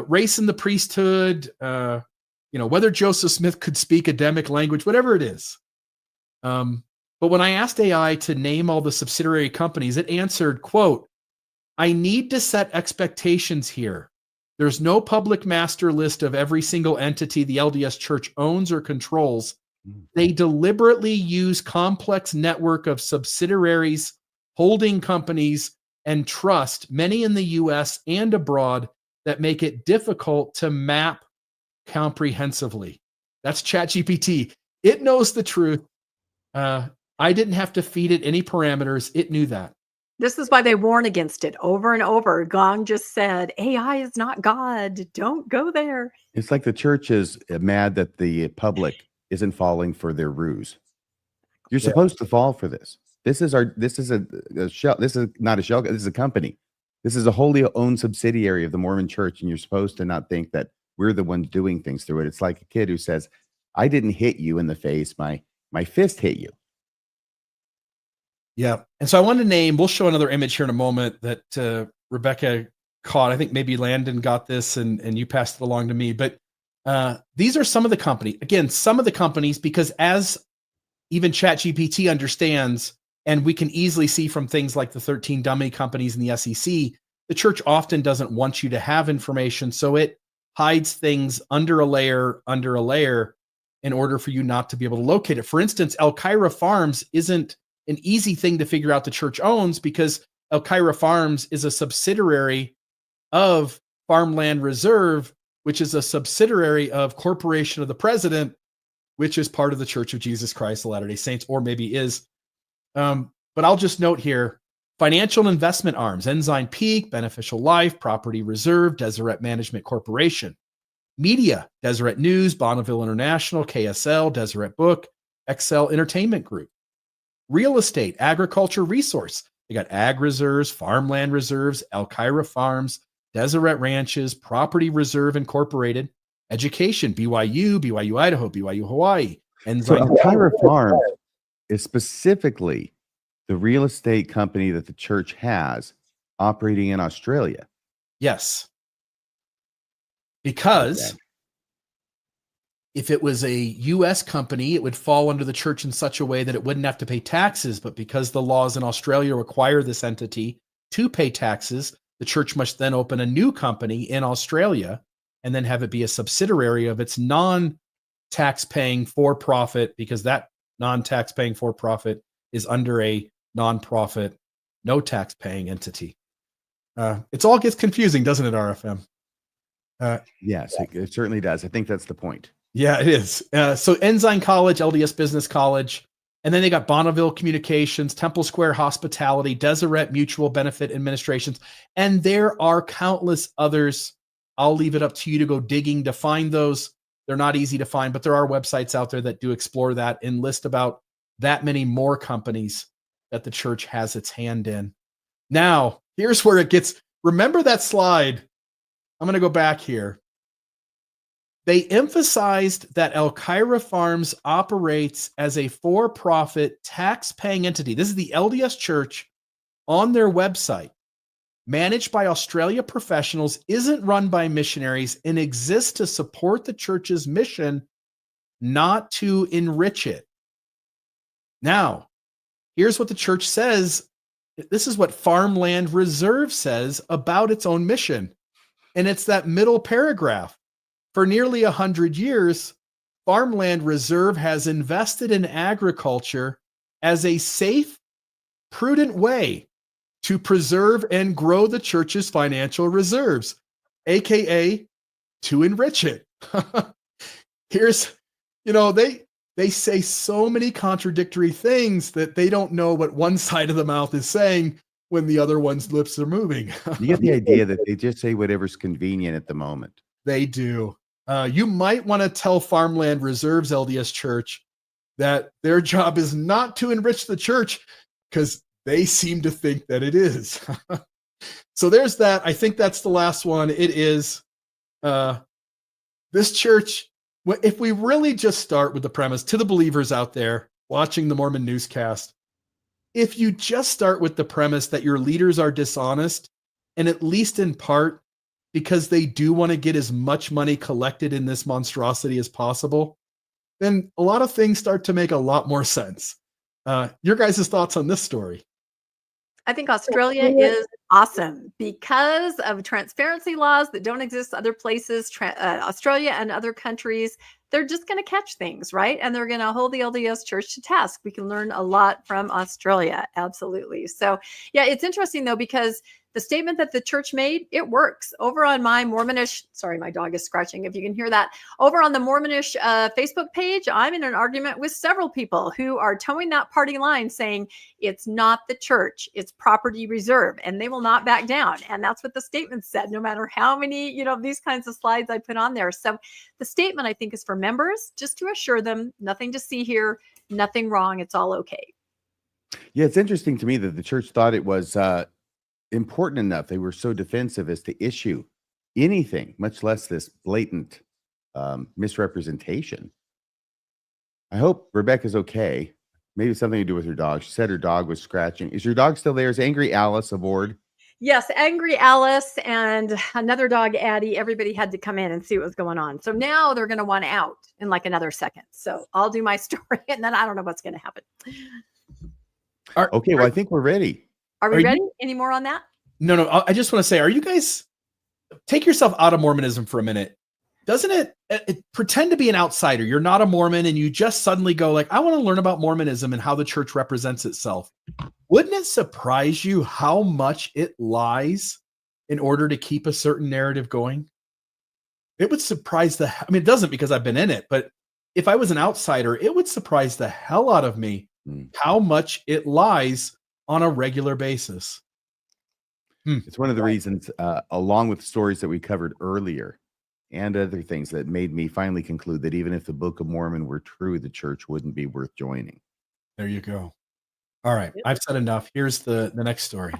race in the priesthood, whether Joseph Smith could speak Adamic language, whatever it is. But when I asked AI to name all the subsidiary companies, it answered, quote, "I need to set expectations here. There's no public master list of every single entity the LDS Church owns or controls. They deliberately use complex network of subsidiaries, holding companies, and trust, many in the US and abroad, that make it difficult to map comprehensively." That's ChatGPT. It knows the truth. I didn't have to feed it any parameters. It knew that. This is why they warn against it over and over. Gong just said, AI is not God. Don't go there. It's like the church is mad that the public isn't falling for their ruse. You're supposed to fall for this. This is a shell. This is not a shell. This is a company. This is a wholly owned subsidiary of the Mormon Church, and you're supposed to not think that we're the ones doing things through it. It's like a kid who says, "I didn't hit you in the face. My fist hit you." Yeah. And so I wanted to name, we'll show another image here in a moment that Rebecca caught. I think maybe Landon got this and you passed it along to me. But these are some of the company. Again, some of the companies, because as even ChatGPT understands, and we can easily see from things like the 13 dummy companies in the SEC, the church often doesn't want you to have information. So it hides things under a layer in order for you not to be able to locate it. For instance, Elkira Farms isn't an easy thing to figure out the church owns, because Elkira Farms is a subsidiary of Farmland Reserve, which is a subsidiary of Corporation of the President, which is part of the Church of Jesus Christ of Latter-day Saints, or maybe is. But I'll just note here, financial investment arms, Ensign Peak, Beneficial Life, Property Reserve, Deseret Management Corporation. Media, Deseret News, Bonneville International, KSL, Deseret Book, Excel Entertainment Group. Real estate, Agriculture Resource. They got Ag Reserves, Farmland Reserves, Elkira Farms, Deseret Ranches, Property Reserve Incorporated. Education, BYU Idaho, BYU Hawaii. So Elkira Farms is specifically the real estate company that the church has operating in Australia. Yes. Because if it was a U.S. company, it would fall under the church in such a way that it wouldn't have to pay taxes. But because the laws in Australia require this entity to pay taxes, the church must then open a new company in Australia and then have it be a subsidiary of its non-tax-paying for-profit, because that non-tax-paying for-profit is under a non-profit, no tax-paying entity. It all gets confusing, doesn't it, RFM? Yes, it certainly does. I think that's the point. Yeah, it is. So Ensign College, LDS Business College, and then they got Bonneville Communications, Temple Square Hospitality, Deseret Mutual Benefit Administrations, and there are countless others. I'll leave it up to you to go digging to find those. They're not easy to find, but there are websites out there that do explore that and list about that many more companies that the church has its hand in. Now, here's where it gets, remember that slide? I'm going to go back here. They emphasized that Elkira Farms operates as a for-profit tax-paying entity. This is the LDS Church on their website, managed by Australia professionals, isn't run by missionaries, and exists to support the church's mission, not to enrich it. Now, here's what the church says. This is what Farmland Reserve says about its own mission. And it's that middle paragraph. For nearly 100 years, Farmland Reserve has invested in agriculture as a safe prudent way to preserve and grow the church's financial reserves, aka to enrich it. Here's, they say so many contradictory things that they don't know what one side of the mouth is saying when the other one's lips are moving. You get the idea that they just say whatever's convenient at the moment. They do. You might want to tell Farmland Reserves LDS Church that their job is not to enrich the church, because they seem to think that it is. So there's that. I think that's the last one. It is this church. If we really just start with the premise, to the believers out there watching the Mormon Newscast, if you just start with the premise that your leaders are dishonest, and at least in part because they do want to get as much money collected in this monstrosity as possible, then a lot of things start to make a lot more sense. Your guys' thoughts on this story? I think Australia is awesome because of transparency laws that don't exist other places. Australia and other countries, they're just going to catch things, right? And they're going to hold the LDS Church to task. We can learn a lot from Australia. Absolutely. So yeah, it's interesting though, because the statement that the church made, it works. Over on my Mormonish, sorry, my dog is scratching if you can hear that. Over on the Mormonish Facebook page, I'm in an argument with several people who are towing that party line saying it's not the church, it's property reserve, and they will not back down. And that's what the statement said, no matter how many, these kinds of slides I put on there. So the statement, I think, is for members, just to assure them nothing to see here, nothing wrong, it's all okay. Yeah, it's interesting to me that the church thought it was important enough. They were so defensive as to issue anything, much less this blatant misrepresentation. I hope Rebecca's okay. Maybe something to do with her dog. She said her dog was scratching. Is your dog still there? Is Angry Alice aboard? Yes, Angry Alice and another dog, Addie. Everybody had to come in and see what was going on. So now they're going to want out in like another second. So I'll do my story, and then I don't know what's going to happen. Okay, well, I think we're ready. Are we ready? Any more on that? No. I just want to say, are you guys, take yourself out of Mormonism for a minute. Doesn't it pretend to be an outsider? You're not a Mormon, and you just suddenly go like, I want to learn about Mormonism and how the church represents itself. Wouldn't it surprise you how much it lies in order to keep a certain narrative going? It would surprise it doesn't, because I've been in it, but if I was an outsider, it would surprise the hell out of me how much it lies on a regular basis. It's one of the reasons, along with stories that we covered earlier and other things, that made me finally conclude that even if the Book of Mormon were true, the church wouldn't be worth joining. There you go. All right. I've said enough. Here's the next story.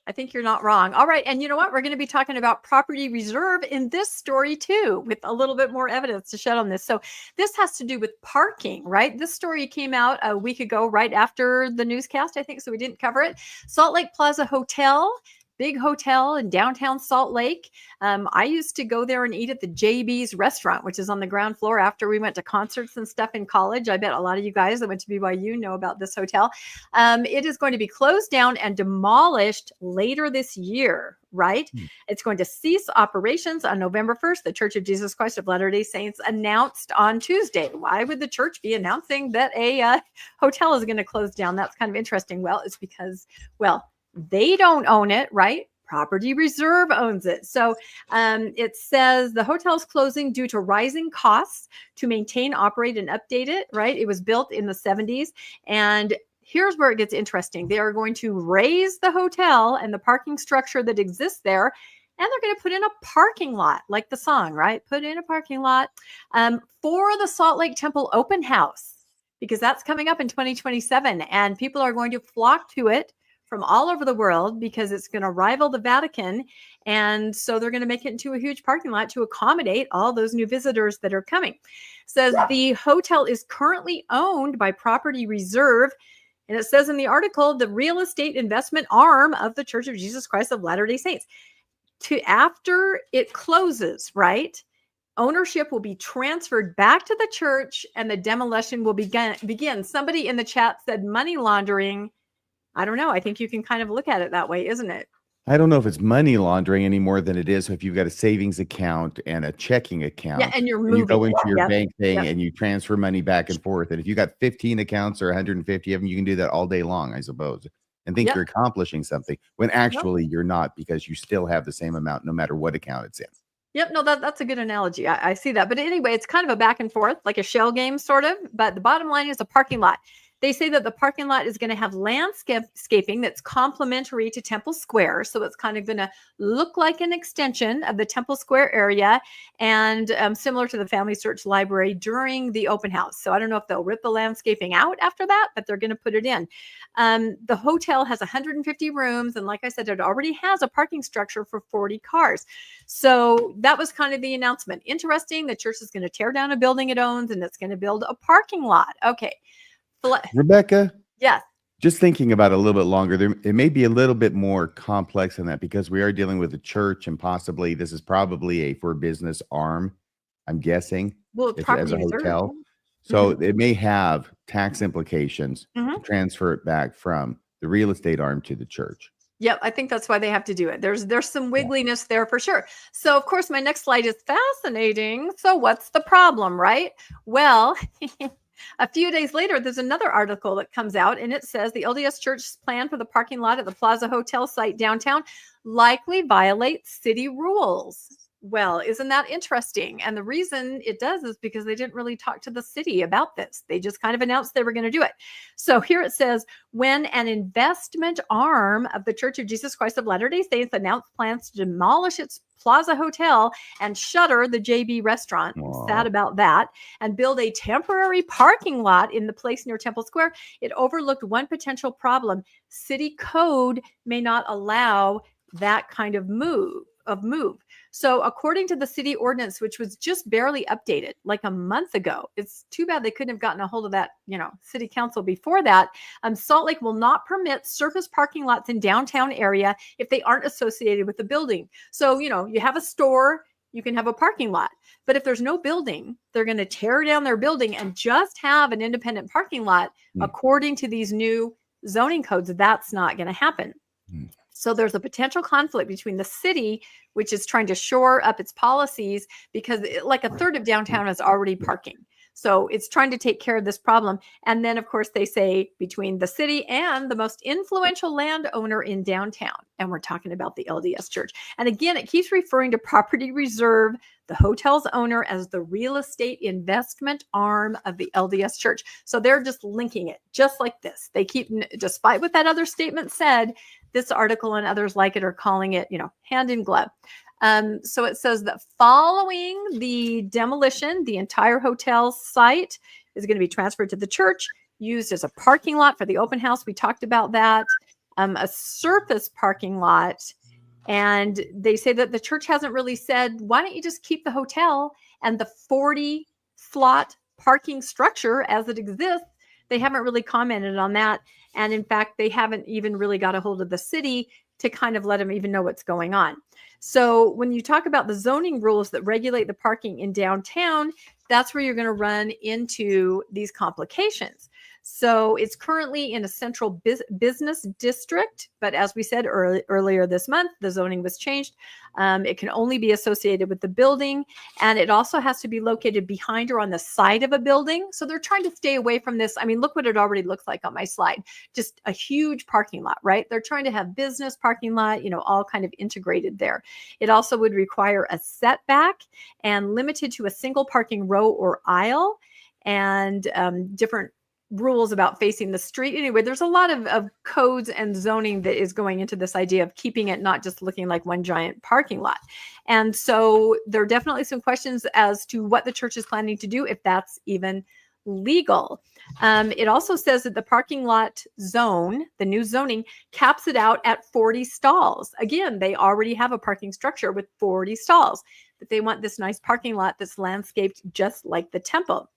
I think you're not wrong. All right. And you know what? We're going to be talking about property reserve in this story too, with a little bit more evidence to shed on this. So this has to do with parking, right? This story came out a week ago, right after the newscast, I think. So we didn't cover it. Salt Lake Plaza Hotel, big hotel in downtown Salt Lake. I used to go there and eat at the JB's restaurant, which is on the ground floor after we went to concerts and stuff in college. I bet a lot of you guys that went to BYU know about this hotel. It is going to be closed down and demolished later this year, right? It's going to cease operations on November 1st. The Church of Jesus Christ of Latter-day Saints announced on Tuesday. Why would the church be announcing that a hotel is going to close down? That's kind of interesting. Well, it's because, they don't own it, right? Property Reserve owns it. So it says the hotel's closing due to rising costs to maintain, operate, and update it, right? It was built in the 70s. And here's where it gets interesting. They are going to raise the hotel and the parking structure that exists there, and they're going to put in a parking lot, like the song, right? Put in a parking lot for the Salt Lake Temple open house, because that's coming up in 2027. And people are going to flock to it from all over the world because it's going to rival the Vatican. And so they're going to make it into a huge parking lot to accommodate all those new visitors that are coming. Says the hotel is currently owned by Property Reserve. And it says in the article, the real estate investment arm of the Church of Jesus Christ of Latter-day Saints. After it closes, right? Ownership will be transferred back to the church and the demolition will begin. Somebody in the chat said money laundering. I don't know. I think you can kind of look at it that way, isn't it? I don't know if it's money laundering any more than it is if you've got a savings account and a checking account. Yeah, and you go into your bank thing and you transfer money back and forth. And if you got 15 accounts or 150 of them, you can do that all day long, I suppose. and think Yep. you're accomplishing something when actually you're not, because you still have the same amount no matter what account it's in. Yep, no, that's a good analogy. I see that. But anyway, it's kind of a back and forth, like a shell game, sort of. But the bottom line is a parking lot. They say that the parking lot is going to have landscaping that's complementary to Temple Square. So it's kind of going to look like an extension of the Temple Square area, and similar to the Family Search Library during the open house. So I don't know if they'll rip the landscaping out after that, but they're going to put it in. The hotel has 150 rooms. And like I said, it already has a parking structure for 40 cars. So that was kind of the announcement. Interesting. The church is going to tear down a building it owns, and it's going to build a parking lot. Okay. Rebecca, Yes. just thinking about it a little bit longer, it may be a little bit more complex than that, because we are dealing with a church, and possibly this is probably a for business arm, I'm guessing, Well, as property a hotel. reserve. So it may have tax implications Mhm. to transfer it back from the real estate arm to the church. Yep, I think that's why they have to do it. There's some wiggliness there for sure. So of course, my next slide is fascinating. So what's the problem, right? Well, a few days later, there's another article that comes out, and it says the LDS Church's plan for the parking lot at the Plaza Hotel site downtown likely violates city rules. Well, isn't that interesting? And the reason it does is because they didn't really talk to the city about this. They just kind of announced they were going to do it. So here it says, when an investment arm of the Church of Jesus Christ of Latter-day Saints announced plans to demolish its Plaza Hotel and shutter the JB restaurant, Wow. sad about that, and build a temporary parking lot in the place near Temple Square, it overlooked one potential problem. City code may not allow that kind of move. So according to the city ordinance, which was just barely updated like a month ago, it's too bad they couldn't have gotten a hold of that, city council before that. Salt Lake will not permit surface parking lots in downtown area if they aren't associated with the building. So, you have a store, you can have a parking lot, but if there's no building, they're going to tear down their building and just have an independent parking lot. According to these new zoning codes, that's not going to happen. So there's a potential conflict between the city, which is trying to shore up its policies, because like a third of downtown is already parking. So it's trying to take care of this problem. And then, of course, they say between the city and the most influential landowner in downtown. And we're talking about the LDS Church. And again, it keeps referring to Property Reserve, the hotel's owner, as the real estate investment arm of the LDS Church. So they're just linking it just like this. They keep, despite what that other statement said, this article and others like it are calling it, hand in glove. So it says that following the demolition, the entire hotel site is going to be transferred to the church, used as a parking lot for the open house. We talked about that, a surface parking lot. And they say that the church hasn't really said, why don't you just keep the hotel and the 40 slot parking structure as it exists? They haven't really commented on that. And in fact, they haven't even really got a hold of the city to kind of let them even know what's going on. So when you talk about the zoning rules that regulate the parking in downtown, that's where you're going to run into these complications. So it's currently in a central business district, but as we said earlier this month, the zoning was changed. It can only be associated with the building, and it also has to be located behind or on the side of a building. So they're trying to stay away from this. I mean, look what it already looks like on my slide. Just a huge parking lot, right? They're trying to have business parking lot, all kind of integrated there. It also would require a setback and limited to a single parking row or aisle, and different rules about facing the street. Anyway, there's a lot of codes and zoning that is going into this idea of keeping it not just looking like one giant parking lot. And so there are definitely some questions as to what the church is planning to do, if that's even legal. It also says that the parking lot zone, the new zoning, caps it out at 40 stalls. Again, they already have a parking structure with 40 stalls, but they want this nice parking lot that's landscaped just like the temple.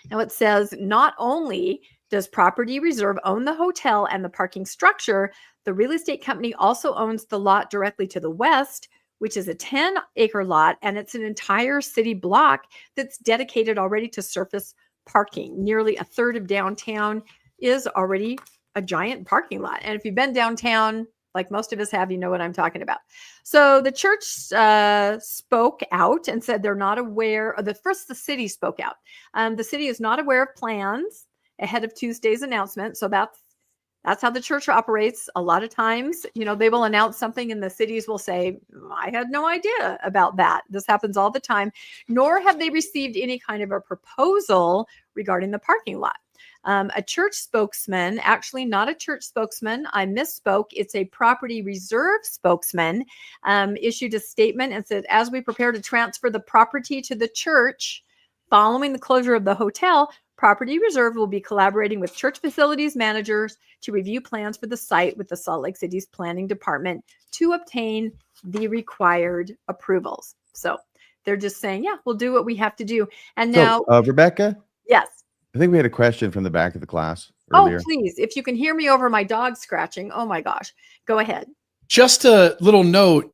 Now it says not only does Property Reserve own the hotel and the parking structure, the real estate company also owns the lot directly to the west, which is a 10-acre lot, and it's an entire city block that's dedicated already to surface parking. Nearly a third of downtown is already a giant parking lot. And if you've been downtown, like most of us have, you know what I'm talking about. So the church spoke out and said they're not aware, or the city spoke out. The city is not aware of plans ahead of Tuesday's announcement. So that's That's how the church operates. A lot of times, they will announce something and the cities will say, I had no idea about that. This happens all the time. Nor have they received any kind of a proposal regarding the parking lot. A church spokesman, actually not a church spokesman, I misspoke. It's a property reserve spokesman, issued a statement and said, as we prepare to transfer the property to the church following the closure of the hotel, Property Reserve will be collaborating with church facilities managers to review plans for the site with the Salt Lake City's planning department to obtain the required approvals. So they're just saying, yeah, we'll do what we have to do. And now, Rebecca? Yes. I think we had a question from the back of the class earlier. Oh, please. If you can hear me over my dog scratching, oh my gosh, go ahead. Just a little note.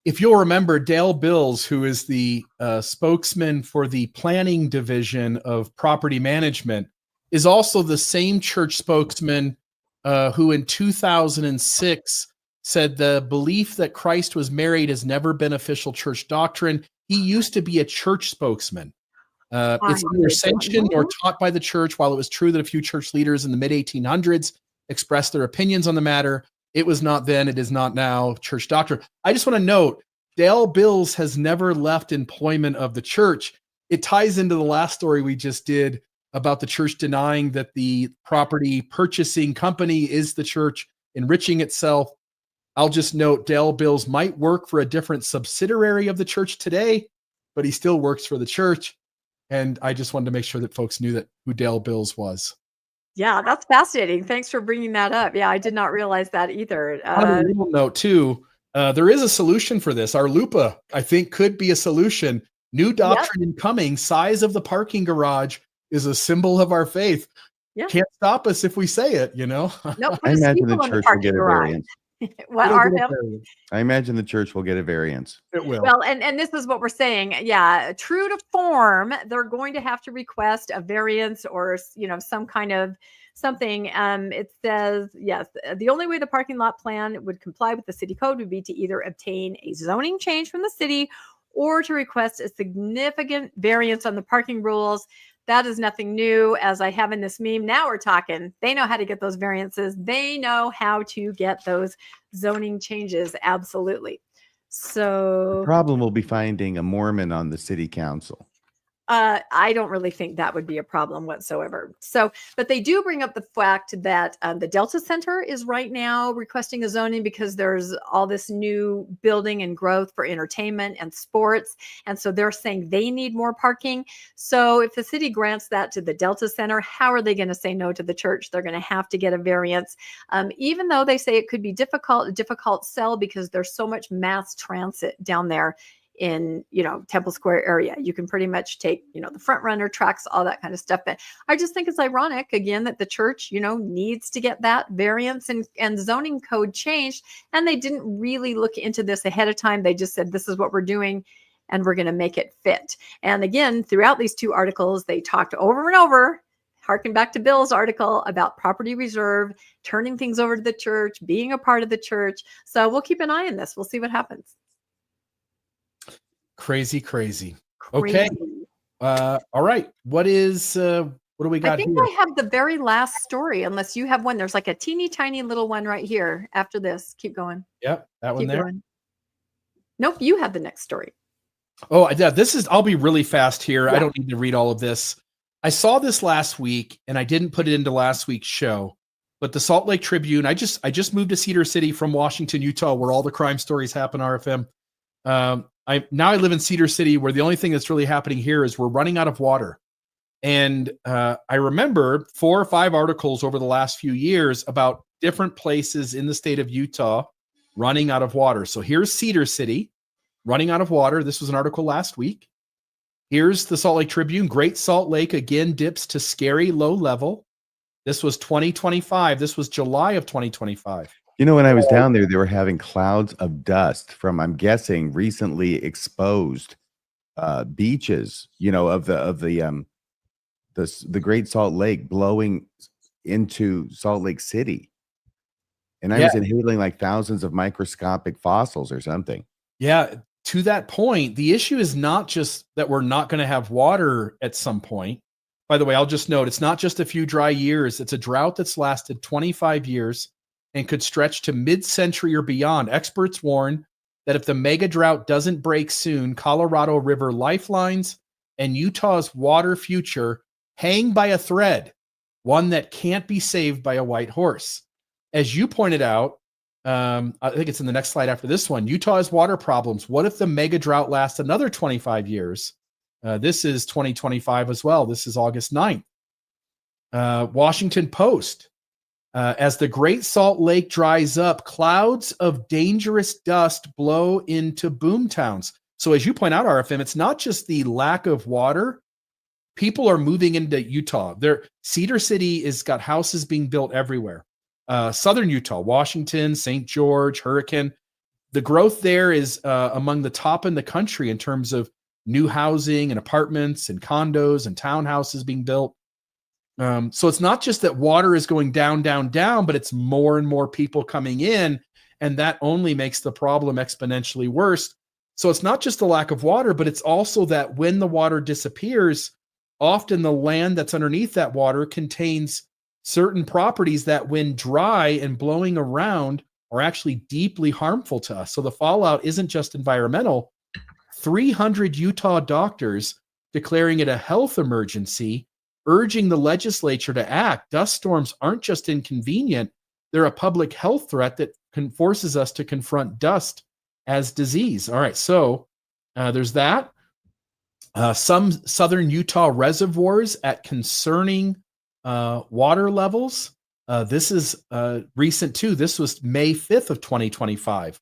If you'll remember, Dale Bills, who is the spokesman for the planning division of property management, is also the same church spokesman who in 2006 said the belief that Christ was married has never been official church doctrine. He used to be a church spokesman. It's neither sanctioned nor taught by the church. While it was true that a few church leaders in the mid-1800s expressed their opinions on the matter, it was not then, it is not now church doctrine. I just want to note, Dale Bills has never left employment of the church. It ties into the last story we just did about the church denying that the property purchasing company is the church enriching itself. I'll just note Dale Bills might work for a different subsidiary of the church today, but he still works for the church. And I just wanted to make sure that folks knew that who Dale Bills was. Yeah, that's fascinating. Thanks for bringing that up. Yeah, I did not realize that either. On a little note too, there is a solution for this. Our lupa, I think, could be a solution. New doctrine incoming. Size of the parking garage is a symbol of our faith. Yeah. Can't stop us if we say it, Nope, I imagine the church will get a variance. What It'll are get a them? variance. I imagine the church will get a variance. It will. Well, and this is what we're saying. Yeah, true to form, they're going to have to request a variance or some kind of something. It says, yes, the only way the parking lot plan would comply with the city code would be to either obtain a zoning change from the city or to request a significant variance on the parking rules. That is nothing new. As I have in this meme, now we're talking. They know how to get those variances. They know how to get those zoning changes. Absolutely. So The problem will be finding a Mormon on the city council. I don't really think that would be a problem whatsoever. So, but they do bring up the fact that the Delta Center is right now requesting a zoning because there's all this new building and growth for entertainment and sports. And so they're saying they need more parking. So if the city grants that to the Delta Center, how are they going to say no to the church? They're going to have to get a variance. Even though they say it could be a difficult sell because there's so much mass transit down there in Temple Square area. You can pretty much take the front runner tracks, all that kind of stuff. But I just think it's ironic again that the church needs to get that variance and zoning code changed, and they didn't really look into this ahead of time. They just said this is what we're doing and we're going to make it fit. And again, throughout these two articles, they talked over and over, harken back to Bill's article about property reserve, turning things over to the church, being a part of the church. So we'll keep an eye on this. We'll see what happens. Crazy. Okay. All right. What do we got I think here? I have the very last story, unless you have one. There's like a teeny tiny little one right here after this. Keep going. Yep. That one Keep there. going. Nope. You have the next story. Oh, yeah. I'll be really fast here. Yeah. I don't need to read all of this. I saw this last week and I didn't put it into last week's show, but the Salt Lake Tribune, I just moved to Cedar City from Washington, Utah, where all the crime stories happen, RFM. I live in Cedar City, where the only thing that's really happening here is we're running out of water. And I remember 4 or 5 articles over the last few years about different places in the state of Utah running out of water. So here's Cedar City running out of water. This was an article last week. Here's the Salt Lake Tribune. Great Salt Lake again dips to scary low level. This was 2025. This was July of 2025. When I was down there, they were having clouds of dust from, I'm guessing, recently exposed beaches, of the Great Salt Lake blowing into Salt Lake City. And I was inhaling like thousands of microscopic fossils or something. Yeah. To that point, the issue is not just that we're not going to have water at some point. By the way, I'll just note, it's not just a few dry years. It's a drought that's lasted 25 years and could stretch to mid-century or beyond. Experts warn that if the mega drought doesn't break soon, Colorado River lifelines and Utah's water future hang by a thread, one that can't be saved by a white horse. As you pointed out, I think it's in the next slide after this one, Utah has water problems. What if the mega drought lasts another 25 years? This is 2025 as well. This is August 9th. Washington Post. As the Great Salt Lake dries up, clouds of dangerous dust blow into boom towns. So as you point out, RFM, it's not just the lack of water. People are moving into Utah. Cedar City has got houses being built everywhere. Southern Utah, Washington, St. George, Hurricane. The growth there is among the top in the country in terms of new housing and apartments and condos and townhouses being built. So it's not just that water is going down, down, down, but it's more and more people coming in, and that only makes the problem exponentially worse. So it's not just the lack of water, but it's also that when the water disappears, often the land that's underneath that water contains certain properties that, when dry and blowing around, are actually deeply harmful to us. So the fallout isn't just environmental. 300 Utah doctors declaring it a health emergency, urging the legislature to act. Dust storms aren't just inconvenient, they're a public health threat that forces us to confront dust as disease. All right, so there's that. Some southern Utah reservoirs at concerning water levels. This is recent too. This was May 5th of 2025.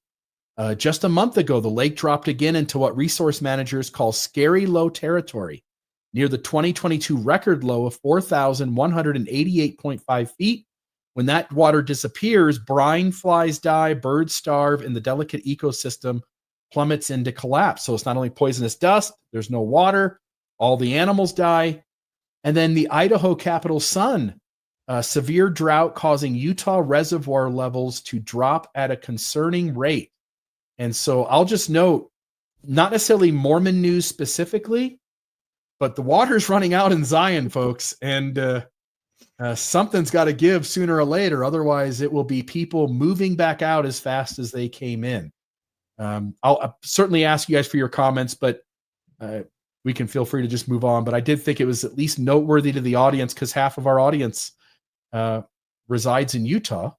Just a month ago, the lake dropped again into what resource managers call scary low territory, near the 2022 record low of 4,188.5 feet. When that water disappears, brine flies die, birds starve, and the delicate ecosystem plummets into collapse. So it's not only poisonous dust, there's no water, all the animals die. And then the Idaho Capital Sun, severe drought causing Utah reservoir levels to drop at a concerning rate. And so I'll just note, not necessarily Mormon news specifically, but the water's running out in Zion, folks, and something's got to give sooner or later. Otherwise, it will be people moving back out as fast as they came in. I'll certainly ask you guys for your comments, but we can feel free to just move on. But I did think it was at least noteworthy to the audience, because half of our audience resides in Utah,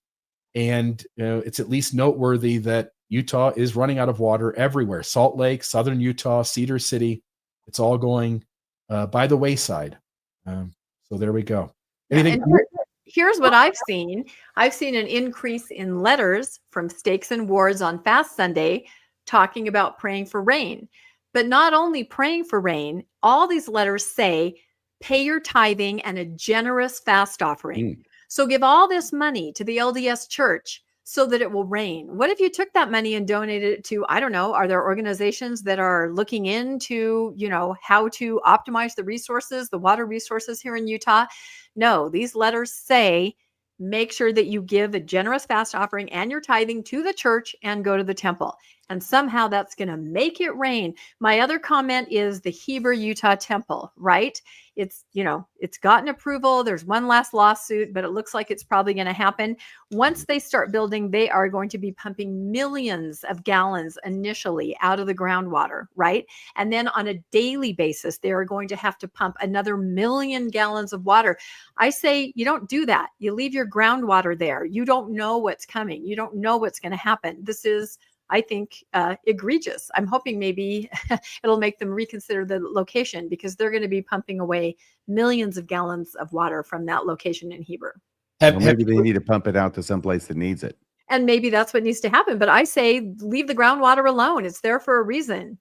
and it's at least noteworthy that Utah is running out of water everywhere. Salt Lake, Southern Utah, Cedar City, it's all going by the wayside. So there we go. Anything? Here's what I've seen. I've seen an increase in letters from stakes and wards on Fast Sunday talking about praying for rain. But not only praying for rain, all these letters say, pay your tithing and a generous fast offering. So give all this money to the LDS church so that it will rain. What if you took that money and donated it to, I don't know, are there organizations that are looking into, how to optimize the resources, the water resources here in Utah? No, these letters say, make sure that you give a generous fast offering and your tithing to the church and go to the temple. And somehow that's going to make it rain. My other comment is the Heber, Utah temple, right? It's gotten approval. There's one last lawsuit, but it looks like it's probably going to happen. Once they start building, they are going to be pumping millions of gallons initially out of the groundwater, right? And then on a daily basis, they are going to have to pump another 1 million gallons of water. I say you don't do that. You leave your groundwater there. You don't know what's coming. You don't know what's going to happen. This is, I think, egregious. I'm hoping maybe it'll make them reconsider the location, because they're going to be pumping away millions of gallons of water from that location in Heber. Maybe they need to pump it out to someplace that needs it. And maybe that's what needs to happen. But I say leave the groundwater alone. It's there for a reason,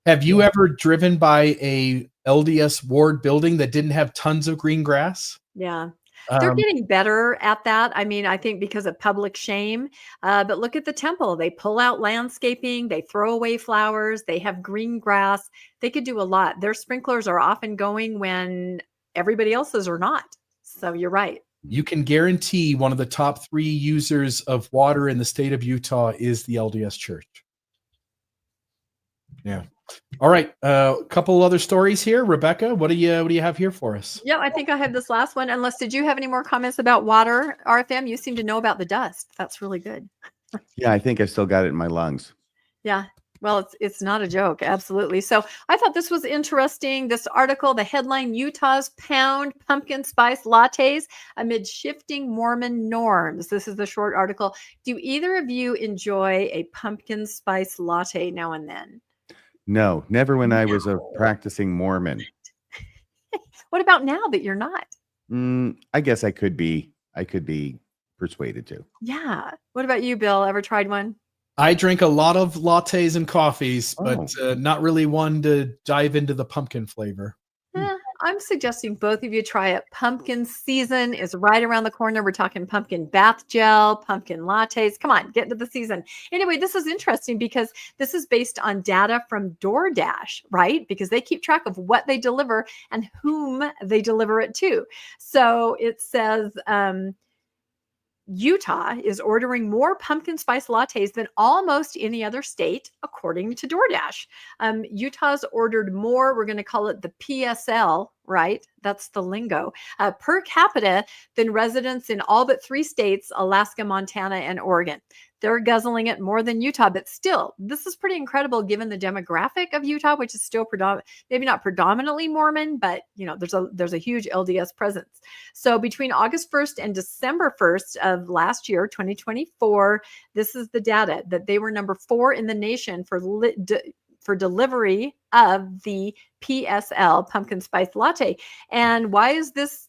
Have you ever driven by a LDS ward building that didn't have tons of green grass? Yeah. They're getting better at that. I mean, I think because of public shame. But look at the temple. They pull out landscaping. They throw away flowers. They have green grass. They could do a lot. Their sprinklers are often going when everybody else's are not. So you're right. You can guarantee one of the top 3 users of water in the state of Utah is the LDS Church. Yeah. All right. A couple other stories here. Rebecca, what do you have here for us? Yeah, I think I have this last one. Unless, did you have any more comments about water, RFM? You seem to know about the dust. That's really good. Yeah, I think I still got it in my lungs. Yeah. Well, it's not a joke. Absolutely. So I thought this was interesting. This article, the headline, Utah's pound pumpkin spice lattes amid shifting Mormon norms. This is the short article. Do either of you enjoy a pumpkin spice latte now and then? No, never when I was a practicing Mormon. What about now that you're not? I guess I could be persuaded to. Yeah. What about you, Bill? Ever tried one? I drink a lot of lattes and coffees, but Oh. not really one to dive into the pumpkin flavor. I'm suggesting both of you try it. Pumpkin season is right around the corner. We're talking pumpkin bath gel, pumpkin lattes. Come on, get into the season. Anyway, this is interesting because this is based on data from DoorDash, right? Because they keep track of what they deliver and whom they deliver it to. So it says, Utah is ordering more pumpkin spice lattes than almost any other state, according to DoorDash. Utah's ordered more. We're going to call it the PSL, right? That's the lingo, per capita than residents in all but 3 states, Alaska, Montana, and Oregon. They're guzzling it more than Utah, but still, this is pretty incredible given the demographic of Utah, which is still maybe not predominantly Mormon, but there's a huge LDS presence. So between August 1st and December 1st of last year, 2024, this is the data that they were number 4 in the nation for delivery of the PSL pumpkin spice latte. And why is this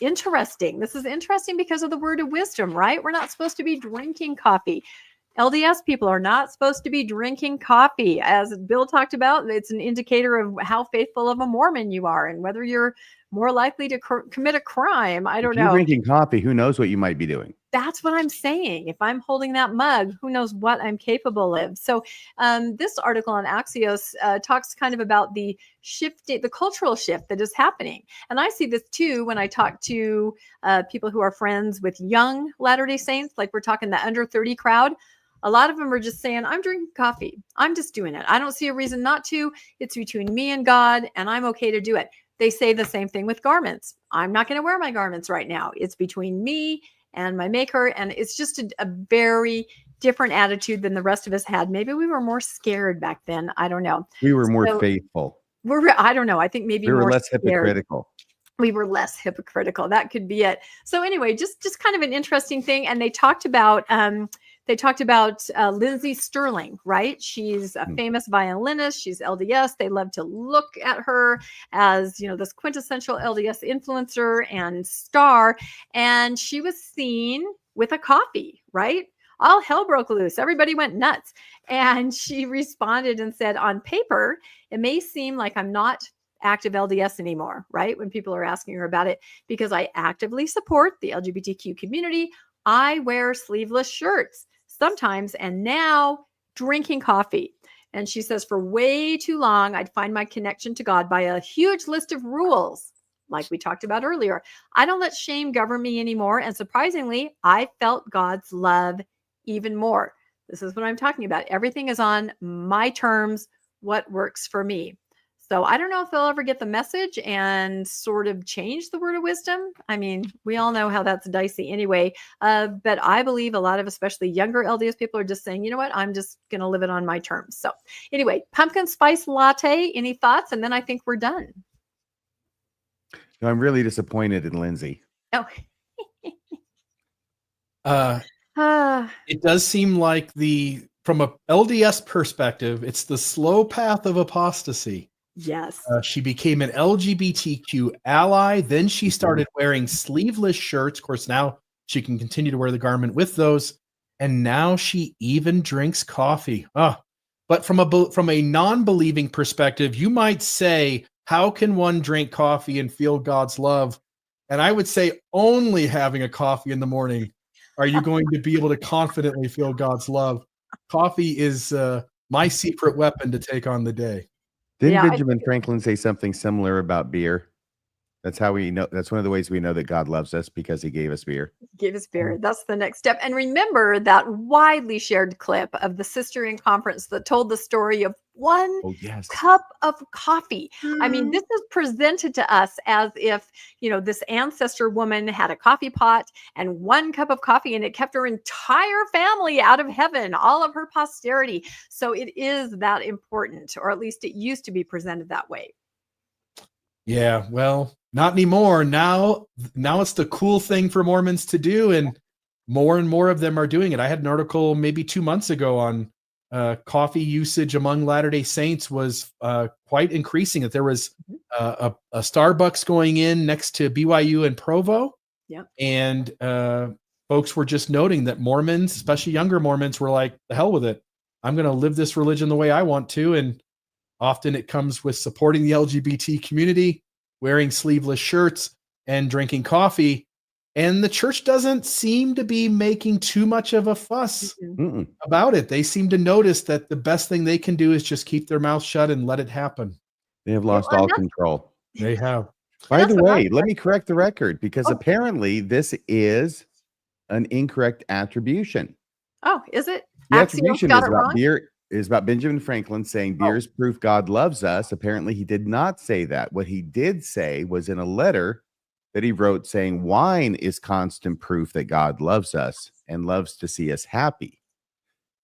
interesting? This is interesting because of the word of wisdom, right? We're not supposed to be drinking coffee. LDS people are not supposed to be drinking coffee. As Bill talked about, it's an indicator of how faithful of a Mormon you are and whether you're more likely to commit a crime. I don't know. If you're drinking coffee, who knows what you might be doing? That's what I'm saying. If I'm holding that mug, who knows what I'm capable of. So this article on Axios talks kind of about the cultural shift that is happening. And I see this too when I talk to people who are friends with young Latter-day Saints, like we're talking the under 30 crowd. A lot of them are just saying, I'm drinking coffee. I'm just doing it. I don't see a reason not to. It's between me and God, and I'm okay to do it. They say the same thing with garments. I'm not going to wear my garments right now. It's between me and my maker. And it's just a very different attitude than the rest of us had. Maybe we were more scared back then. I don't know. We were more faithful. I don't know. I think maybe we were more less scared. hypocritical. We were less hypocritical. That could be it. So anyway, just kind of an interesting thing. And they talked about Lindsay Sterling, right? She's a famous violinist. She's LDS. They love to look at her as, this quintessential LDS influencer and star. And she was seen with a coffee, right? All hell broke loose. Everybody went nuts. And she responded and said, on paper, it may seem like I'm not active LDS anymore, right? When people are asking her about it, because I actively support the LGBTQ community. I wear sleeveless shirts sometimes, and now drinking coffee. And she says, for way too long, I'd find my connection to God by a huge list of rules, like we talked about earlier. I don't let shame govern me anymore. And surprisingly, I felt God's love even more. This is what I'm talking about. Everything is on my terms, what works for me. So I don't know if they'll ever get the message and sort of change the word of wisdom. I mean, we all know how that's dicey anyway. But I believe a lot of especially younger LDS people are just saying, you know what, I'm just going to live it on my terms. So anyway, pumpkin spice latte, any thoughts? And then I think we're done. No, I'm really disappointed in Lindsay. Oh. It does seem like from a LDS perspective, it's the slow path of apostasy. Yes. She became an LGBTQ ally. Then she started wearing sleeveless shirts. Of course, now she can continue to wear the garment with those. And now she even drinks coffee. But from a non-believing perspective, you might say, how can one drink coffee and feel God's love? And I would say only having a coffee in the morning are you going to be able to confidently feel God's love. Coffee is my secret weapon to take on the day. Didn't Benjamin Franklin say something similar about beer? That's how we know. That's one of the ways we know that God loves us, because he gave us beer. Give us beer. That's the next step. And remember that widely shared clip of the Sister in Conference that told the story of one Oh, yes. cup of coffee. I mean, this is presented to us as if, this ancestor woman had a coffee pot and one cup of coffee, and it kept her entire family out of heaven, all of her posterity. So it is that important, or at least it used to be presented that way. Yeah, well, not anymore. Now it's the cool thing for Mormons to do, and more of them are doing it. I had an article maybe 2 months ago on coffee usage among Latter-day Saints was quite increasing. That there was a Starbucks going in next to BYU and Provo. Yep. And folks were just noting that Mormons, especially younger Mormons, were like, the hell with it. I'm going to live this religion the way I want to. And often it comes with supporting the LGBT community, wearing sleeveless shirts, and drinking coffee. And the church doesn't seem to be making too much of a fuss about it. They seem to notice that the best thing they can do is just keep their mouth shut and let it happen. They have lost all control. They have. By the way, let me correct the record, because apparently this is an incorrect attribution. Oh, is it? The attribution is about beer. Is about Benjamin Franklin saying beer is proof God loves us. Apparently, he did not say that. What he did say was in a letter that he wrote saying wine is constant proof that God loves us and loves to see us happy.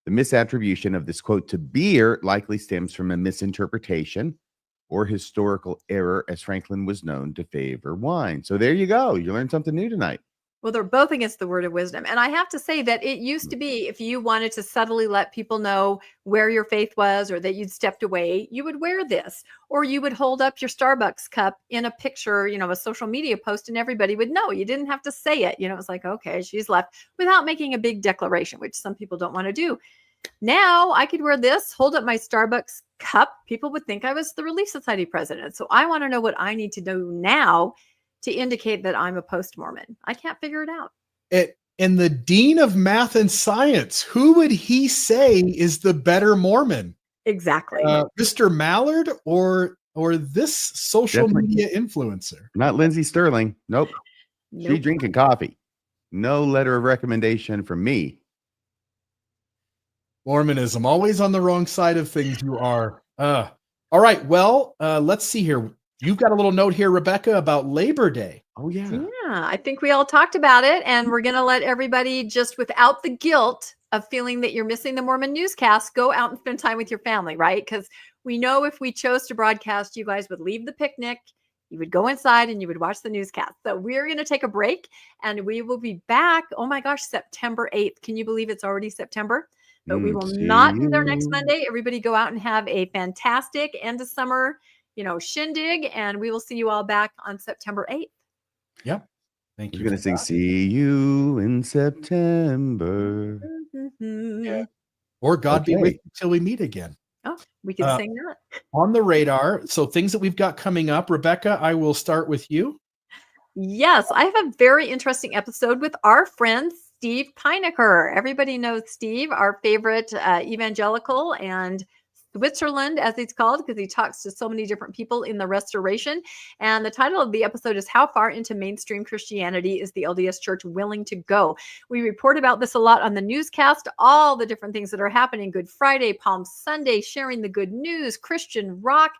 The misattribution of this quote to beer likely stems from a misinterpretation or historical error, as Franklin was known to favor wine. So there you go. You learned something new tonight. Well, they're both against the word of wisdom. And I have to say that it used to be, if you wanted to subtly let people know where your faith was or that you'd stepped away, you would wear this, or you would hold up your Starbucks cup in a picture, a social media post, and everybody would know. You didn't have to say it. It was like, okay, she's left, without making a big declaration, which some people don't want to do. Now I could wear this, hold up my Starbucks cup. People would think I was the Relief Society president. So I want to know what I need to do now to indicate that I'm a post-Mormon. I can't figure it out. And the dean of math and science, who would he say is the better Mormon? Exactly. Mr. Mallard or this social media influencer? Not Lindsay Sterling. Nope. She drinking coffee. No letter of recommendation from me. Mormonism, always on the wrong side of things. You are. All right. Well, let's see here. You've got a little note here, Rebecca, about Labor Day. Oh, yeah. Yeah, I think we all talked about it, and we're going to let everybody, just without the guilt of feeling that you're missing the Mormon Newscast, go out and spend time with your family, right? Because we know if we chose to broadcast, you guys would leave the picnic, you would go inside, and you would watch the newscast. So we're going to take a break, and we will be back. Oh my gosh, September 8th. Can you believe it's already September? But we will not be there next Monday. Everybody go out and have a fantastic end of summer shindig, and we will see you all back on September 8th. Yep. Thank you. You're going to sing "See You in September." Yeah. Or God be with you till we meet again. Oh, we can sing that. On the radar. So things that we've got coming up. Rebecca, I will start with you. Yes, I have a very interesting episode with our friend Steve Pinecker. Everybody knows Steve, our favorite evangelical and Switzerland, as it's called, because he talks to so many different people in the restoration. And the title of the episode is "How Far into Mainstream Christianity is the LDS Church Willing to Go?" We report about this a lot on the newscast, all the different things that are happening: Good Friday, Palm Sunday, sharing the good news, Christian rock.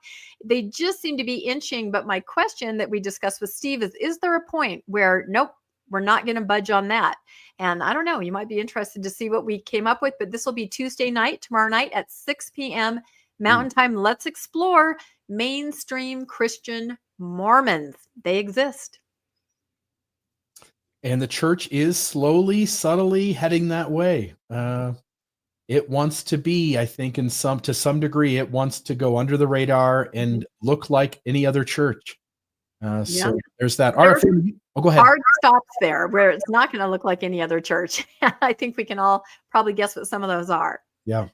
They just seem to be inching. But my question that we discussed with Steve is there a point where, nope, we're not going to budge on that? And I don't know, you might be interested to see what we came up with, but this will be Tuesday night, tomorrow night at 6 p.m. Mountain Time. Let's explore mainstream Christian Mormons. They exist. And the church is slowly, subtly heading that way. It wants to be, I think, to some degree, it wants to go under the radar and look like any other church. So there's that. Go ahead. Hard stops there where it's not going to look like any other church. I think we can all probably guess what some of those are. Yeah.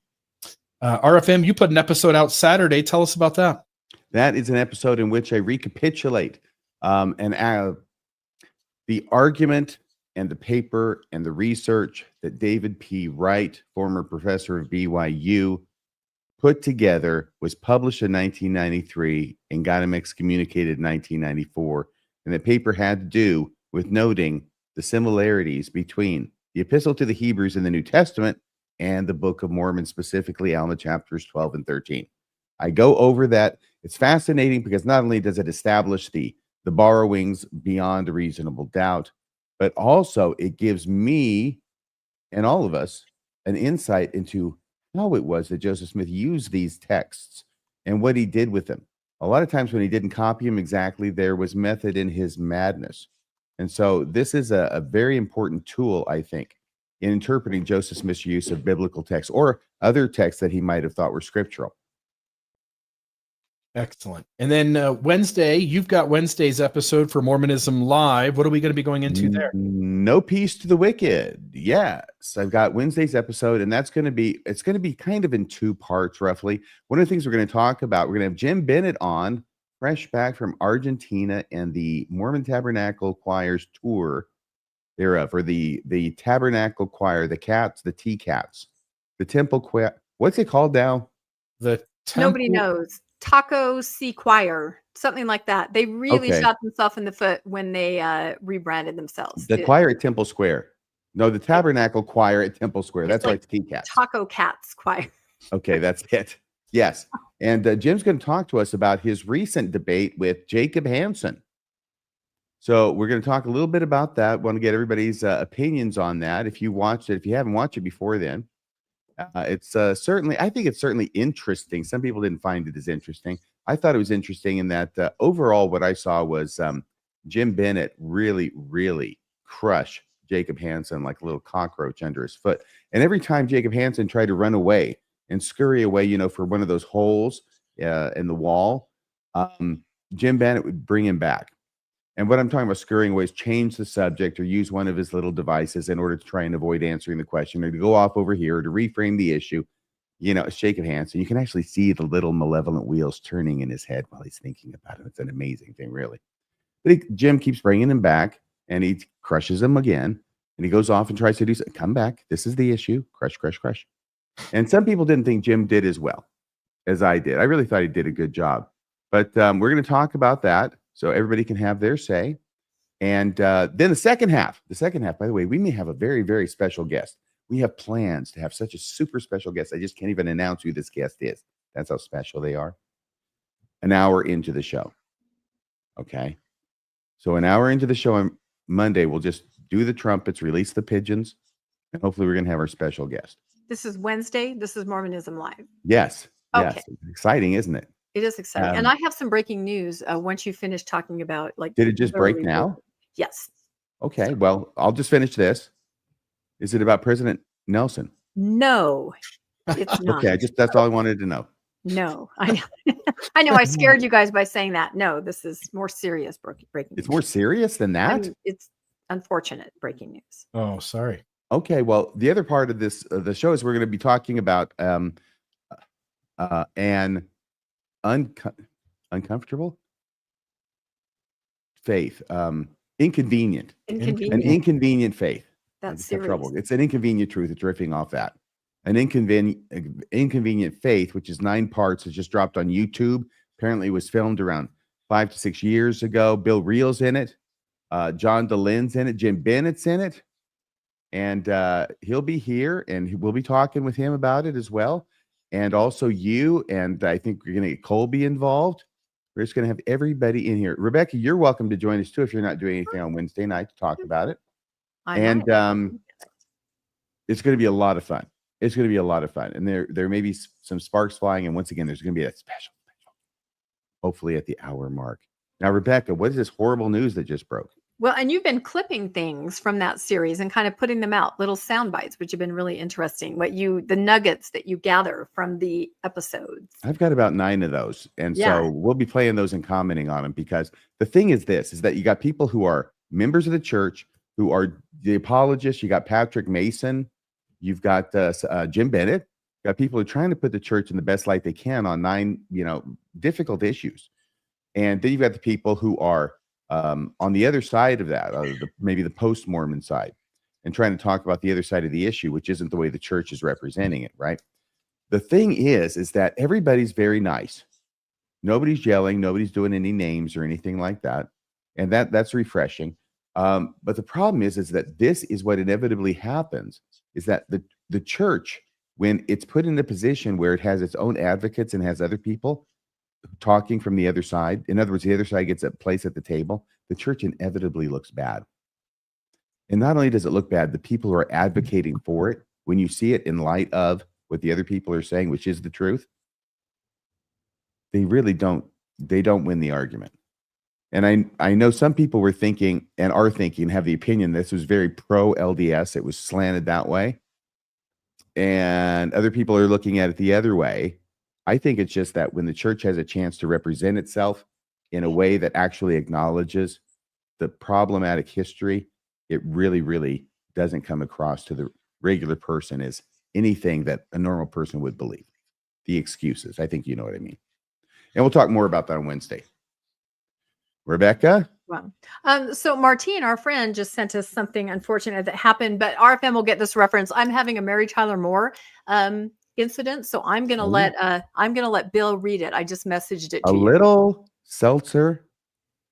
RFM, you put an episode out Saturday. Tell us about that. That is an episode in which I recapitulate the argument and the paper and the research that David P. Wright, former professor of BYU, put together, was published in 1993 and got him excommunicated in 1994 And the paper had to do with noting the similarities between the Epistle to the Hebrews in the New Testament and the Book of Mormon, specifically Alma chapters 12 and 13. I go over that. It's fascinating because not only does it establish the borrowings beyond a reasonable doubt, but also it gives me and all of us an insight into how it was that Joseph Smith used these texts and what he did with them. A lot of times when he didn't copy them exactly, there was method in his madness. And so this is a very important tool, I think, in interpreting Joseph Smith's use of biblical texts or other texts that he might have thought were scriptural. Excellent. And then Wednesday, you've got Wednesday's episode for Mormonism Live. What are we going to be going into there? No peace to the wicked. Yes, I've got Wednesday's episode, and it's going to be kind of in two parts, roughly. One of the things we're going to talk about, we're going to have Jim Bennett on, fresh back from Argentina and the Mormon Tabernacle Choir's tour thereof, or the Tabernacle Choir, the Cats, the T-Cats, the Temple Choir. What's it called now? Nobody knows. Taco Sea Choir, something like that. They really shot themselves in the foot when they rebranded themselves. The choir at Temple Square. No, the Tabernacle Choir at Temple Square. That's why it's T-Cats. Taco Cats Choir. Okay, that's it. Yes. And Jim's going to talk to us about his recent debate with Jacob Hansen. So we're going to talk a little bit about that. Want to get everybody's opinions on that. If you watched it, if you haven't watched it before then, it's certainly, I think it's certainly interesting. Some people didn't find it as interesting. I thought it was interesting in that overall what I saw was Jim Bennett really, really crush Jacob Hansen like a little cockroach under his foot. And every time Jacob Hansen tried to run away and scurry away, for one of those holes in the wall, Jim Bennett would bring him back. And what I'm talking about scurrying away is change the subject or use one of his little devices in order to try and avoid answering the question, or to go off over here, or to reframe the issue. It's Jacob Hansen. You can actually see the little malevolent wheels turning in his head while he's thinking about it. It's an amazing thing, really. But Jim keeps bringing him back, and he crushes him again. And he goes off and tries to do something. Come back. This is the issue. Crush, crush, crush. And some people didn't think Jim did as well as I did. I really thought he did a good job. But we're going to talk about that, so everybody can have their say. And then the second half, by the way, we may have a very, very special guest. We have plans to have such a super special guest. I just can't even announce who this guest is. That's how special they are. An hour into the show. Okay. So an hour into the show on Monday, we'll just do the trumpets, release the pigeons, and hopefully we're going to have our special guest. This is Wednesday. This is Mormonism Live. Yes. Okay. Yes. It's exciting, isn't it? It is exciting. And I have some breaking news once you finish talking about Did it just break now? Yes. Okay. Well, I'll just finish this. Is it about President Nelson? No, it's not. Okay. That's all I wanted to know. No, I know. I know I scared you guys by saying that. No, this is more serious breaking news. It's more serious than that? It's unfortunate breaking news. Oh, sorry. Okay. Well, the other part of this, the show, is we're going to be talking about an uncomfortable faith, inconvenient, an inconvenient faith. That's serious. Trouble. It's an inconvenient truth. It's riffing off that. An inconvenient faith, which is 9 parts, has just dropped on YouTube. Apparently, it was filmed around 5 to 6 years ago. Bill Reel's in it. John DeLyn's in it. Jim Bennett's in it. And he'll be here, and we'll be talking with him about it as well. And also you, and I think we're going to get Colby involved. We're just going to have everybody in here. Rebecca, you're welcome to join us too if you're not doing anything on Wednesday night to talk about it. It's going to be a lot of fun. It's going to be a lot of fun. And there may be some sparks flying. And once again, there's going to be that special, hopefully at the hour mark. Now, Rebecca, what is this horrible news that just broke? Well, and you've been clipping things from that series and kind of putting them out, little sound bites, which have been really interesting. The nuggets that you gather from the episodes. I've got about 9 of those. And so we'll be playing those and commenting on them, because the thing is that you got people who are members of the church, who are the apologists. You got Patrick Mason. You've got Jim Bennett. You got people who are trying to put the church in the best light they can on 9, difficult issues. And then you've got the people who are on the other side of that, maybe the post-Mormon side, and trying to talk about the other side of the issue, which isn't the way the church is representing it, right? The thing is that everybody's very nice. Nobody's yelling. Nobody's doing any names or anything like that. and that's refreshing. But the problem is that this is what inevitably happens, is that the church, when it's put in a position where it has its own advocates and has other people talking from the other side, in other words, the other side gets a place at the table, the church inevitably looks bad. And not only does it look bad, the people who are advocating for it, when you see it in light of what the other people are saying, which is the truth, they really don't win the argument. And I know some people were thinking and are thinking, have the opinion this was very pro LDS. It was slanted that way. And other people are looking at it the other way. I think it's just that when the church has a chance to represent itself in a way that actually acknowledges the problematic history, it really, really doesn't come across to the regular person as anything that a normal person would believe. The excuses. I think you know what I mean. And we'll talk more about that on Wednesday. Rebecca? Wow. So Martine, our friend, just sent us something unfortunate that happened, but RFM will get this reference. I'm having a Mary Tyler Moore incident, so I'm gonna let Bill read it. I just messaged it to you. A little seltzer,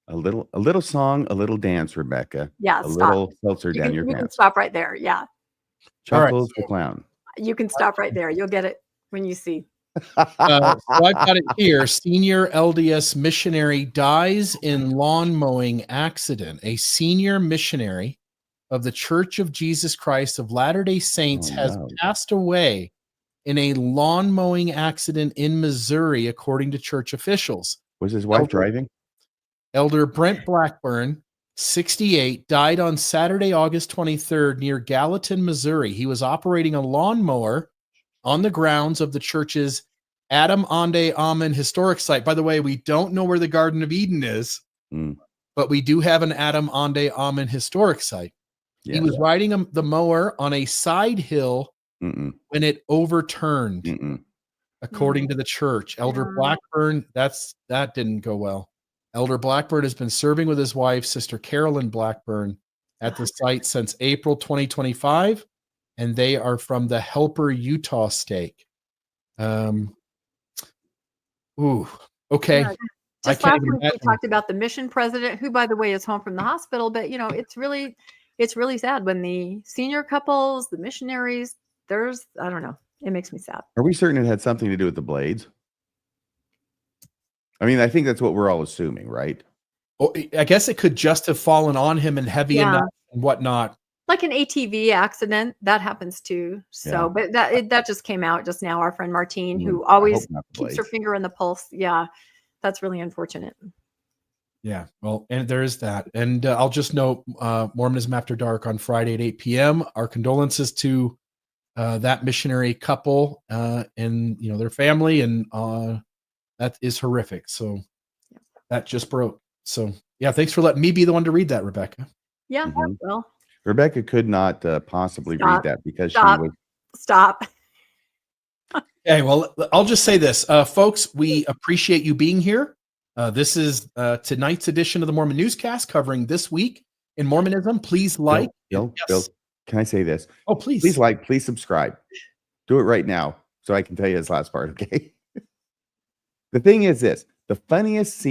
a little song, a little dance, Rebecca. Yeah, a stop. Little seltzer down your You can pants. stop right there. Yeah, Chuckles the clown. you can stop right there. You'll get it when you see. So I've got it here. Senior LDS missionary dies in lawn mowing accident. A senior missionary of the Church of Jesus Christ of Latter-day Saints has passed away in a lawn mowing accident in Missouri, according to church officials. Was his wife driving? Elder Brent Blackburn, 68, died on Saturday, August 23rd near Gallatin, Missouri. He was operating a lawnmower on the grounds of the church's Adam Ande Amen historic site. By the way, we don't know where the Garden of Eden is, but we do have an Adam Ande Amen historic site. He was riding the mower on a side hill when it overturned, according to the church. Elder Blackburn, that didn't go well. Elder Blackburn has been serving with his wife, Sister Carolyn Blackburn, at the site since April 2025, and they are from the Helper, Utah stake. Okay. Yeah, just last week we talked about the mission president, who, by the way, is home from the hospital. But it's really sad when the senior couples, the missionaries, I don't know. It makes me sad. Are we certain it had something to do with the blades? I mean, I think that's what we're all assuming, right? Well, I guess it could just have fallen on him and heavy enough and whatnot. Like an ATV accident, that happens too. So, but that just came out just now. Our friend Martine, who always keeps her finger in the pulse. Yeah, that's really unfortunate. Yeah, well, and there is that. And I'll just note, Mormonism After Dark on Friday at 8 p.m. Our condolences to that missionary couple and their family, and that is horrific. So that just broke. So yeah, thanks for letting me be the one to read that, Rebecca. Yeah, well. Rebecca could not possibly read that because she was. Stop. Okay, well, I'll just say this, folks. We appreciate you being here. This is tonight's edition of the Mormon Newscast covering this week in Mormonism. Please like. Bill, can I say this? Oh, please. Please like, please subscribe. Do it right now so I can tell you this last part, okay? The thing is this, the funniest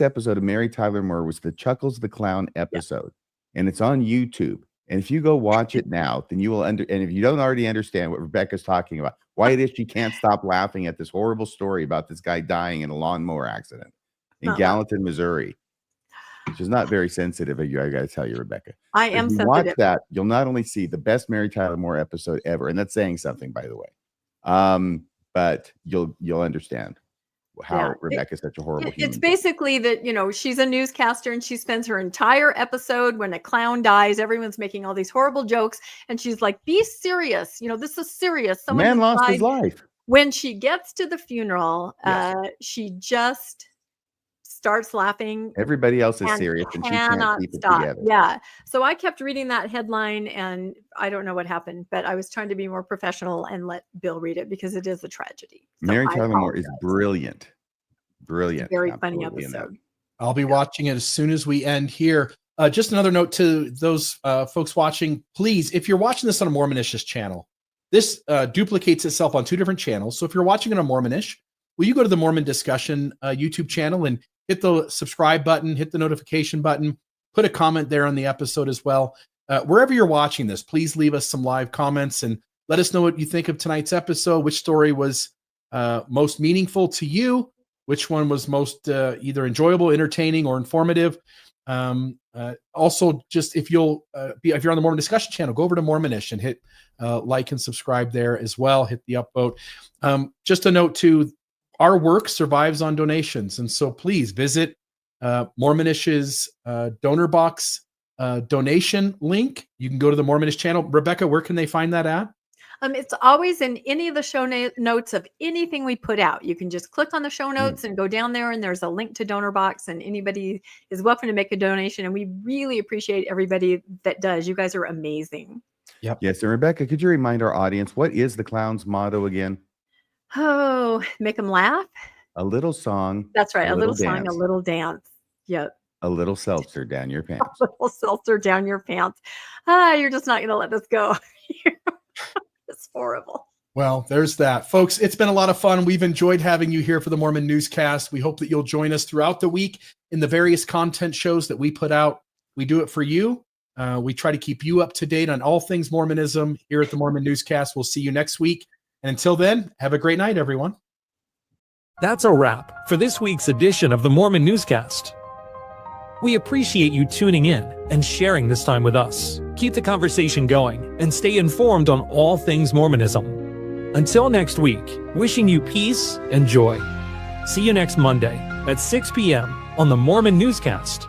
episode of Mary Tyler Moore was the Chuckles the Clown episode. And it's on YouTube. And if you go watch it now, then you will and if you don't already understand what Rebecca's talking about, why it is she can't stop laughing at this horrible story about this guy dying in a lawnmower accident in Gallatin, Missouri, which is not very sensitive of you. I got to tell you, Rebecca. I am sensitive. Watch that. You'll not only see the best Mary Tyler Moore episode ever, and that's saying something, by the way. But you'll understand how Rebecca's such a horrible human. It's basically that, she's a newscaster and she spends her entire episode when a clown dies, everyone's making all these horrible jokes. And she's like, be serious. This is serious. Someone man lost his life. When she gets to the funeral, she just starts laughing. Everybody else is serious and she can't keep it together. Yeah. So I kept reading that headline and I don't know what happened, but I was trying to be more professional and let Bill read it because it is a tragedy. So Mary Tyler Moore is brilliant. Brilliant. Very funny episode. I'll be watching it as soon as we end here. Just another note to those folks watching, please, if you're watching this on a Mormonish's channel, this duplicates itself on two different channels. So if you're watching it on Mormonish, will you go to the Mormon Discussion YouTube channel and hit the subscribe button, hit the notification button, put a comment there on the episode as well. Wherever you're watching this, please leave us some live comments and let us know what you think of tonight's episode, which story was most meaningful to you, which one was most either enjoyable, entertaining, or informative. Also, just if you're on the Mormon Discussion channel, go over to Mormonish and hit like and subscribe there as well. Hit the upvote. Just a note too, our work survives on donations, and so please visit Mormonish's donor box donation link. You can go to the Mormonish channel. Rebecca, where can they find that at? It's always in any of the show notes of anything we put out. You can just click on the show notes and go down there, and there's a link to donor box, and anybody is welcome to make a donation. And we really appreciate everybody that does. You guys are amazing. Yep. Yes. And Rebecca, could you remind our audience, what is the clown's motto again? Oh, make them laugh. A little song. That's right. A little dance. song, a little dance. Yep. A little seltzer down your pants. A little seltzer down your pants. You're just not going to let this go. It's horrible. Well, there's that. Folks, it's been a lot of fun. We've enjoyed having you here for the Mormon Newscast. We hope that you'll join us throughout the week in the various content shows that we put out. We do it for you. We try to keep you up to date on all things Mormonism here at the Mormon Newscast. We'll see you next week. And until then, have a great night, everyone. That's a wrap for this week's edition of the Mormon Newscast. We appreciate you tuning in and sharing this time with us. Keep the conversation going and stay informed on all things Mormonism. Until next week, wishing you peace and joy. See you next Monday at 6 p.m. on the Mormon Newscast.